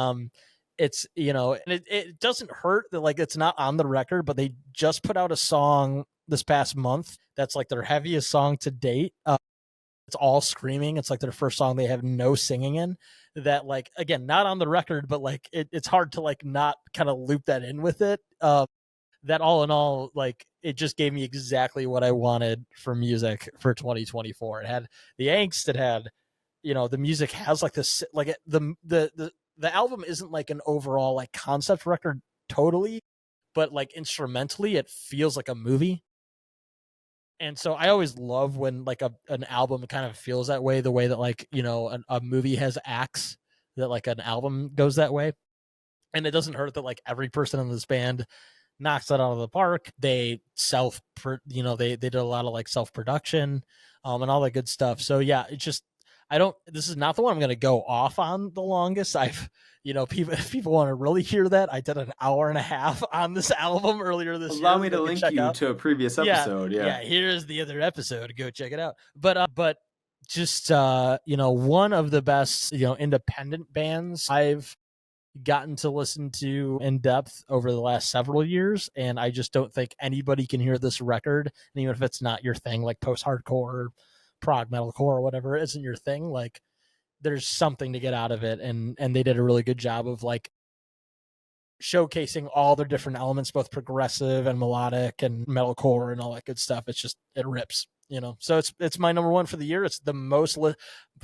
It's, and it doesn't hurt that like it's not on the record, but they just put out a song this past month that's like their heaviest song to date. It's all screaming. It's like their first song they have no singing in. That, like, again, not on the record, but like it's hard to like not kind of loop that in with it. That all in all, like, it just gave me exactly what I wanted for music for 2024. It had the angst. It had, the music has like this, like the album isn't like an overall like concept record totally, but like instrumentally it feels like a movie. And so I always love when like an album kind of feels that way, the way that like, a movie has acts, that like an album goes that way. And it doesn't hurt that like every person in this band knocks it out of the park. They they did a lot of like self-production, and all that good stuff. So yeah, it's just, this is not the one I'm going to go off on the longest. If people want to really hear that, I did an hour and a half on this album earlier this year. Allow me to link you to a previous episode. Yeah. Here's the other episode. Go check it out. But just, one of the best, independent bands I've gotten to listen to in depth over the last several years. And I just don't think anybody can hear this record. And even if it's not your thing, like post-hardcore, prog metalcore or whatever isn't your thing, like there's something to get out of it, and they did a really good job of like showcasing all their different elements, both progressive and melodic and metalcore and all that good stuff. It's just, it rips, so it's my number one for the year. It's the most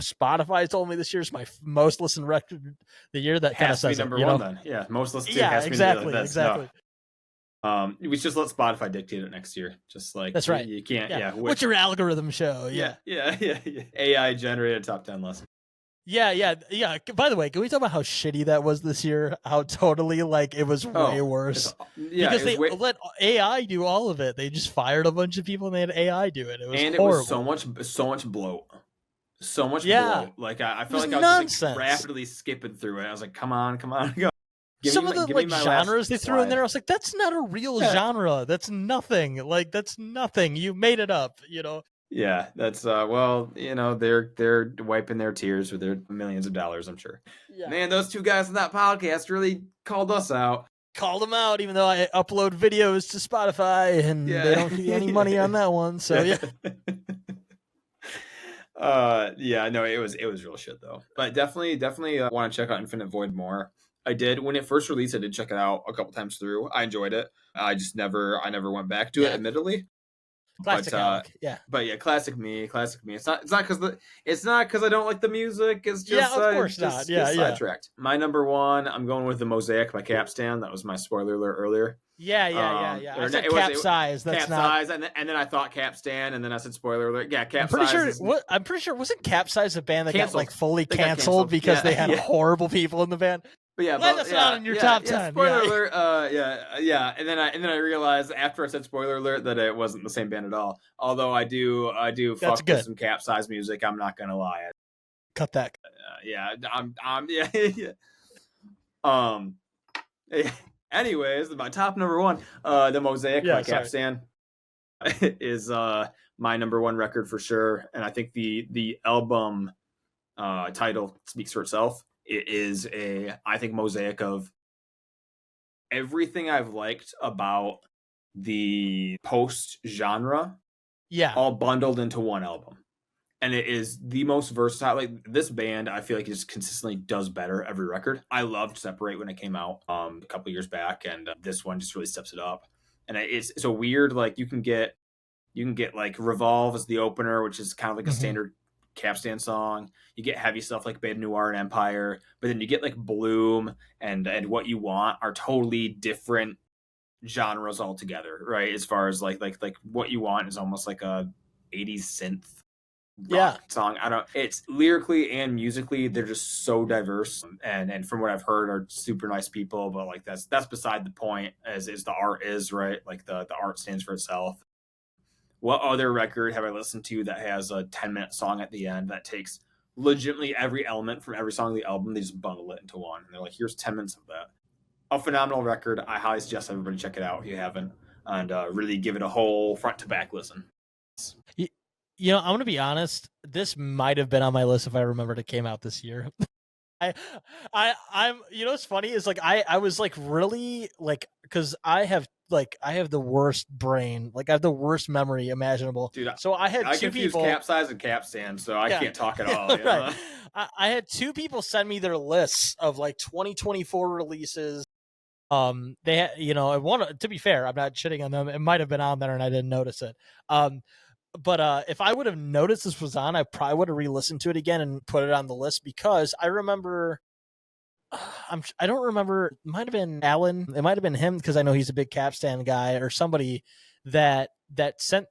Spotify told me this year is my most listened record of the year. That kind of says number one then. Yeah, most listened to. Yeah, exactly. We just let Spotify dictate it next year. Just like, that's right. You can't. Yeah. What's your algorithm show? Yeah. AI generated top 10 list. Yeah. By the way, can we talk about how shitty that was this year? How totally like it was way worse. Because they let AI do all of it. They just fired a bunch of people and they had AI do it. It was horrible. It was so much bloat. So much bloat. Like I felt like I was like rapidly skipping through it. I was like, come on, go. Some of the like genres they threw in there, I was like, that's not a real genre. That's nothing. Like, that's nothing. You made it up, Yeah, that's they're wiping their tears with their millions of dollars, I'm sure. Yeah. Man, those two guys on that podcast really called us out. Called them out, even though I upload videos to Spotify and they don't give you any money on that one. So yeah. No, it was real shit though. But definitely want to check out Infinite Void more. I did when it first released. I did check it out a couple times through. I enjoyed it. I never went back to it, admittedly. Classic Alec. But yeah, classic me. It's not because I don't like the music. It's just of course not. Sidetracked. My number one, I'm going with The Mosaic by Capstan. That was my spoiler alert earlier. Yeah. I said Capsize. That's Capsize, and then I thought Capstan, and then I said spoiler alert. Yeah, Capsize. I'm pretty sure wasn't Capsize a band that got like fully canceled because they had horrible people in the band. But yeah, that's not in your top 10. Spoiler alert. And then I realized after I said spoiler alert that it wasn't the same band at all. Although I do fuck with some Capsize music. I'm not gonna lie. Cut that. Anyways, my top number one, The Mosaic by Capstan, is my number one record for sure, and I think the album title speaks for itself. It is I think, mosaic of everything I've liked about the post genre, all bundled into one album. And it is the most versatile. Like, this band, I feel like it just consistently does better every record. I loved Separate when it came out a couple years back, and this one just really steps it up. And it's a weird, like, you can get like Revolve as the opener, which is kind of like a standard Capstan song. You get heavy stuff like Beta Noir and Empire, but then you get like Bloom and What You Want are totally different genres altogether, right? As far as like What You Want is almost like a 80s synth rock song. It's lyrically and musically, they're just so diverse, and from what I've heard are super nice people, but like that's beside the point, as the art is, right? Like the art stands for itself. What other record have I listened to that has a 10-minute song at the end that takes legitimately every element from every song of the album. They just bundle it into one, and they're like, "Here's 10 minutes of that." A phenomenal record. I highly suggest everybody check it out if you haven't, and really give it a whole front to back listen. I'm gonna be honest. This might have been on my list if I remembered it came out this year. I'm what's funny is like I was like really like because I have the worst brain, like I have the worst memory imaginable. Dude, so I had two confuse people Capsize and Capstan, so I can't talk at all. Right. I had two people send me their lists of like 2024 releases. They had, one, to be fair, I'm not shitting on them. It might have been on there and I didn't notice it. But if I would have noticed this was on, I probably would have re-listened to it again and put it on the list because I remember. I don't remember. It might have been Alan. It might have been him because I know he's a big Capstan guy or somebody that sent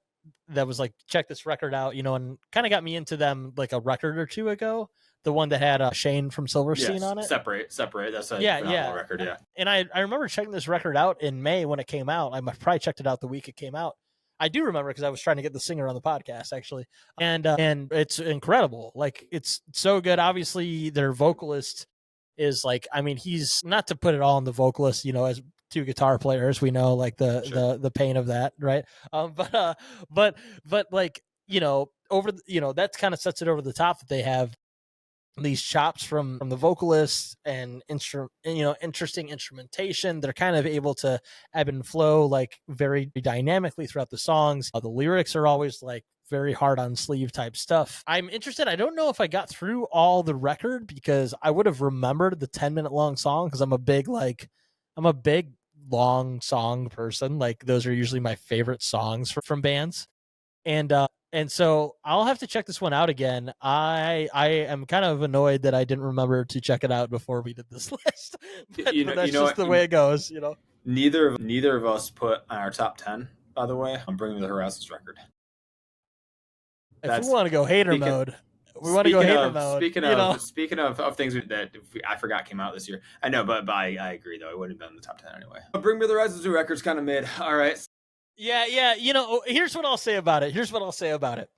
that was like, check this record out, and kind of got me into them like a record or two ago. The one that had Shane from Silverstein on it. Separate. That's a phenomenal record. Yeah. And I remember checking this record out in May when it came out. I probably checked it out the week it came out. I do remember because I was trying to get the singer on the podcast actually, and it's incredible. Like it's so good. Obviously, their vocalist is like, I mean, he's not to put it all on the vocalist, as two guitar players, we know like the pain of that, right? But like over that kind of sets it over the top that they have these chops from the vocalists and interesting instrumentation. They're kind of able to ebb and flow like very dynamically throughout the songs. The lyrics are always like very hard on sleeve type stuff. I'm interested. I don't know if I got through all the record because I would have remembered the 10-minute long song because I'm a big long song person. Like those are usually my favorite songs from bands. And so I'll have to check this one out again. I am kind of annoyed that I didn't remember to check it out before we did this list. but that's just the way it goes, Neither of us put on our top 10, by the way. I'm bringing the Horasis record. If we want to go hater mode, we want to go hater mode. Speaking of things that I forgot came out this year. I know, but I agree, though. It wouldn't have been in the top 10 anyway. But Bring Me the Horizon record's kind of mid. All right. Yeah. Here's what I'll say about it.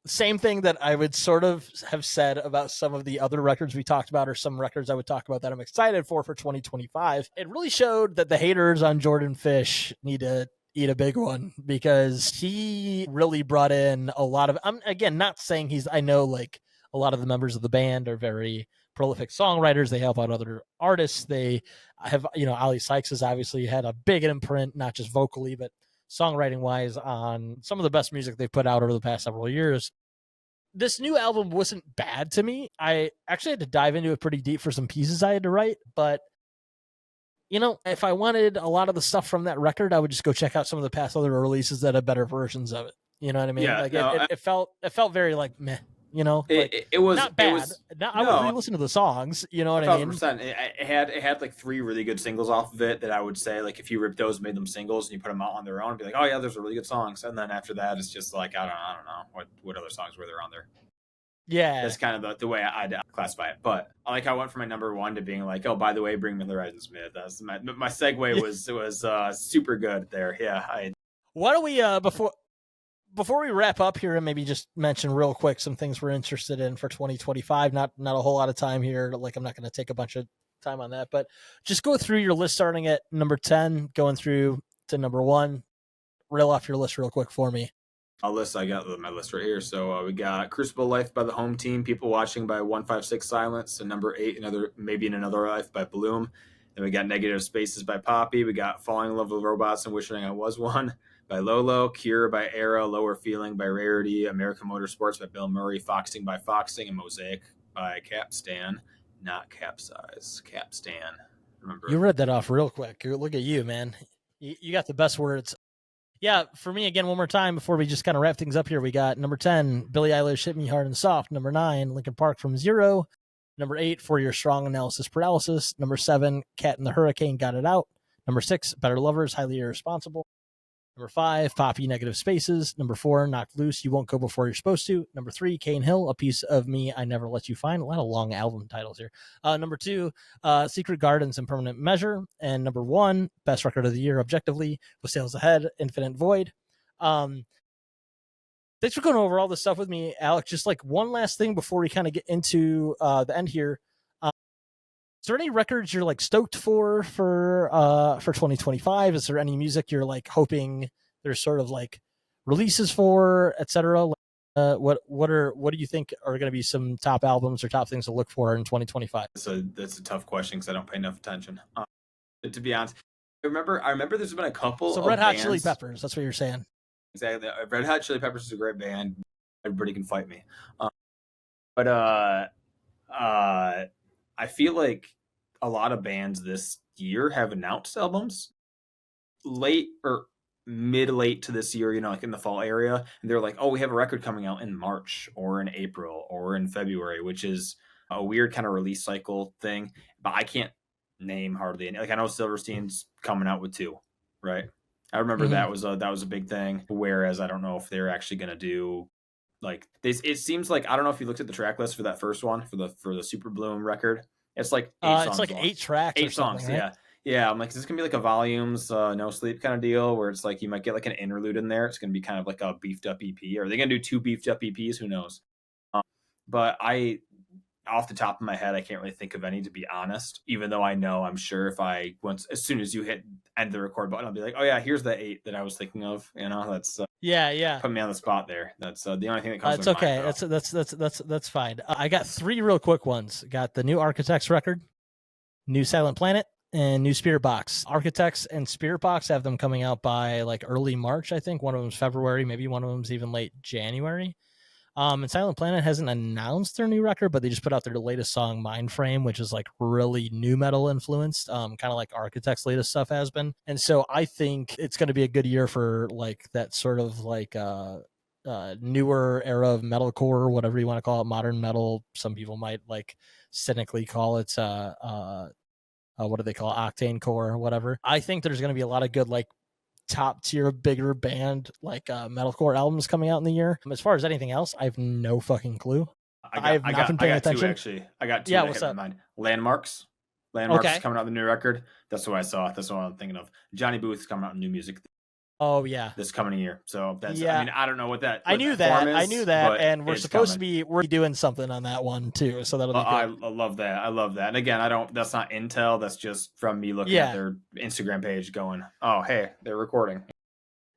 Same thing that I would sort of have said about some of the other records we talked about, or some records I would talk about that I'm excited for 2025. It really showed that the haters on Jordan Fish need to eat a big one because he really brought in a lot of, I'm again not saying I know like a lot of the members of the band are very prolific songwriters. They help out other artists. They have, Ali Sykes has obviously had a big imprint, not just vocally, but songwriting wise on some of the best music they've put out over the past several years. This new album wasn't bad to me. I actually had to dive into it pretty deep for some pieces I had to write, but if I wanted a lot of the stuff from that record, I would just go check out some of the past other releases that have better versions of it. You know what I mean? Yeah, it felt very like meh. It was not bad. I would re-listen to the songs. You know what I mean? It had like 3 really good singles off of it that I would say, like, if you ripped those, made them singles, and you put them out on their own, and be like, oh yeah, those are really good songs. And then after that, it's just like I don't know what other songs were there on there. Yeah, that's kind of the way I'd classify it. But I like how I went from my number 1 to being like, oh, by the way, Bring Me the Horizon Smith. That's my segue was super good there. Yeah. Why don't we before we wrap up here and maybe just mention real quick some things we're interested in for 2025, not a whole lot of time here. Like I'm not going to take a bunch of time on that, but just go through your list starting at number 10, going through to number 1. Reel off your list real quick for me. I got my list right here. So we got Crucible Life by the Home Team, People Watching by 156 Silence, and number 8, Maybe in Another Life by Bloom. Then we got Negative Spaces by Poppy. We got Falling in Love with Robots and Wishing I Was One by Lolo, Cure by Era, Lower Feeling by Rarity, American Motorsports by Bill Murray, Foxing by Foxing, and Mosaic by Capstan, not Capsize, Capstan. Remember? You read that off real quick. Look at you, man. You got the best words. Yeah, for me, again, one more time before we just kind of wrap things up here, we got number 10, Billie Eilish, Hit Me Hard and Soft. Number 9, Linkin Park, From Zero. Number 8, For Your Strong Analysis Paralysis. Number 7, Cat in the Hurricane, Got It Out. Number 6, Better Lovers, Highly Irresponsible. Number 5, Poppy, Negative Spaces. Number 4, Knocked Loose, You Won't Go Before You're Supposed to. Number 3, Cane Hill, A Piece of Me I Never Let You Find. A lot of long album titles here. Number 2, Secret Gardens and Permanent Measure. And number 1, best record of the year objectively, With Sales Ahead, Infinite Void. Thanks for going over all this stuff with me, Alec. Just like one last thing before we kind of get into the end here. Is there any records you're like stoked for 2025? Is there any music you're like hoping there's sort of like releases for, etc.? What do you think are going to be some top albums or top things to look for in 2025? That's a tough question because I don't pay enough attention. To be honest, I remember there's been a couple. So of Red Hot bands. Chili Peppers. That's what you're saying. Exactly. Red Hot Chili Peppers is a great band. Everybody can fight me. But I feel like a lot of bands this year have announced albums late or mid-late to this year, like in the fall area. And they're like, oh, we have a record coming out in March or in April or in February, which is a weird kind of release cycle thing. But I can't name hardly any. Like I know Silverstein's coming out with 2, right? I remember that was a big thing. Whereas I don't know if they're actually going to do like this. It seems like, I don't know if you looked at the track list for that first one for the Super Bloom record. It's like 8 songs. It's like long. 8 tracks. 8 songs. Right? Yeah. I'm like, is this gonna be like a volumes, no sleep kind of deal where it's like you might get like an interlude in there. It's gonna be kind of like a beefed up EP. Are they gonna do 2 beefed up EPs? Who knows? But off the top of my head, I can't really think of any, to be honest, even though I'm sure if as soon as you hit end the record button, I'll be like, oh yeah, here's the 8 that I was thinking of. That's put me on the spot there. That's the only thing that comes to mind. It's okay. That's fine. I got 3 real quick ones. Got the new Architects record, new Silent Planet, and new Spirit Box. Architects and Spirit Box have them coming out by like early March, I think. One of them's February, maybe one of them's even late January. And Silent Planet hasn't announced their new record, but they just put out their latest song, Mindframe, which is like really nu metal influenced, kind of like Architect's latest stuff has been. And so I think it's going to be a good year for like that sort of like newer era of metalcore, whatever you want to call it, modern metal. Some people might like cynically call it what do they call it, octane core or whatever. I think there's going to be a lot of good like top tier bigger band like metalcore albums coming out in the year. As far as anything else, I have no fucking clue. I have not been paying attention. 2 actually. I got 2 that hit my mind. Landmarks is coming out with the new record. That's what I saw. That's what I'm thinking of. Johnny Booth is coming out with new music. Oh yeah, this coming year. So that's I mean, I don't know what that. I knew that, and we're supposed to be doing something on that one too. So that'll be. I love that. And again, that's not intel. That's just from me looking at their Instagram page, going, oh hey, they're recording.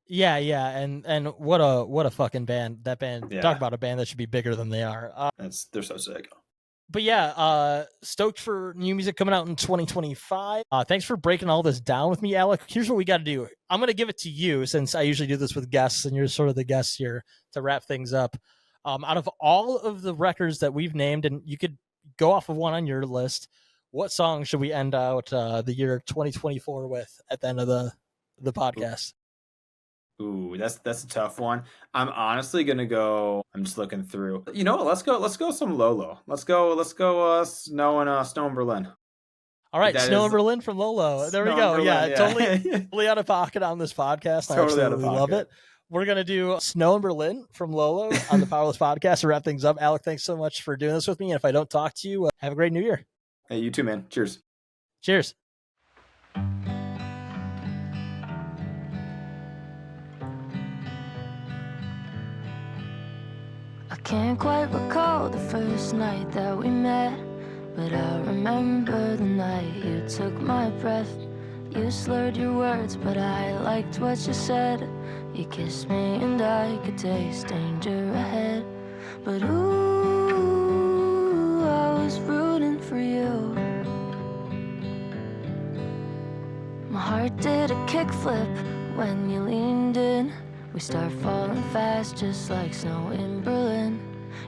Yeah, and what a fucking band. That band. Yeah. Talk about a band that should be bigger than they are. They're so sick. But yeah, stoked for new music coming out in 2025. Thanks for breaking all this down with me, Alec. Here's what we got to do. I'm going to give it to you, since I usually do this with guests, and you're sort of the guest here to wrap things up. Out of all of the records that we've named, and you could go off of one on your list, what song should we end out the year 2024 with at the end of the podcast? Ooh, that's a tough one. I'm honestly gonna go. I'm just looking through. You know what? Let's go some Lolo. Let's go Snow in Berlin. All right, Snow in Berlin from Lolo. There we go. Yeah, totally out of pocket on this podcast. Totally I out of pocket. Love it. We're gonna do Snow in Berlin from Lolo on the Powerless Podcast to wrap things up. Alec, thanks so much for doing this with me. And if I don't talk to you, have a great New Year. Hey, you too, man. Cheers. Cheers. I can't quite recall the first night that we met, but I remember the night you took my breath. You slurred your words, but I liked what you said. You kissed me and I could taste danger ahead. But ooh, I was rooting for you. My heart did a kickflip when you leaned in. We start falling fast, just like snow in Berlin.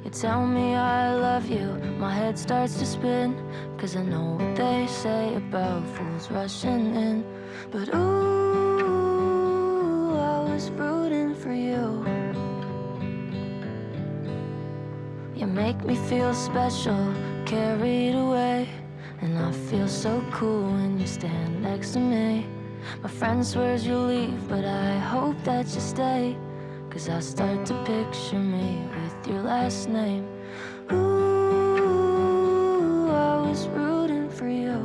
You tell me I love you, my head starts to spin, 'cause I know what they say about fools rushing in. But ooh, I was rooting for you. You make me feel special, carried away, and I feel so cool when you stand next to me. My friend swears you'll leave, but I hope that you stay, 'cause I start to picture me with your last name. Ooh, I was rooting for you.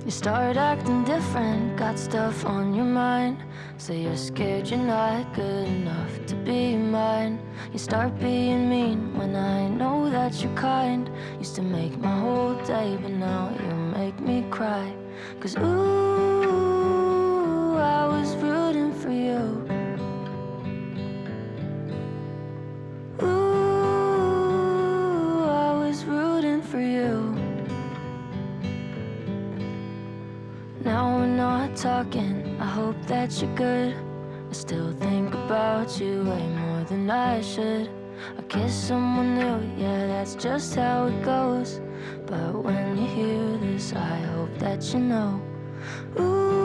You start acting different, got stuff on your mind. Say you're scared you're not good enough to be mine. You start being mean when I know that you're kind. Used to make my whole day, but now you make me cry. 'Cause ooh, I was rooting for you. Ooh, I was rooting for you. Now we're not talking, I hope that you're good. I still think about you way more than I should. I kiss someone new, yeah, that's just how it goes. But when you hear this, I hope that you know. Ooh,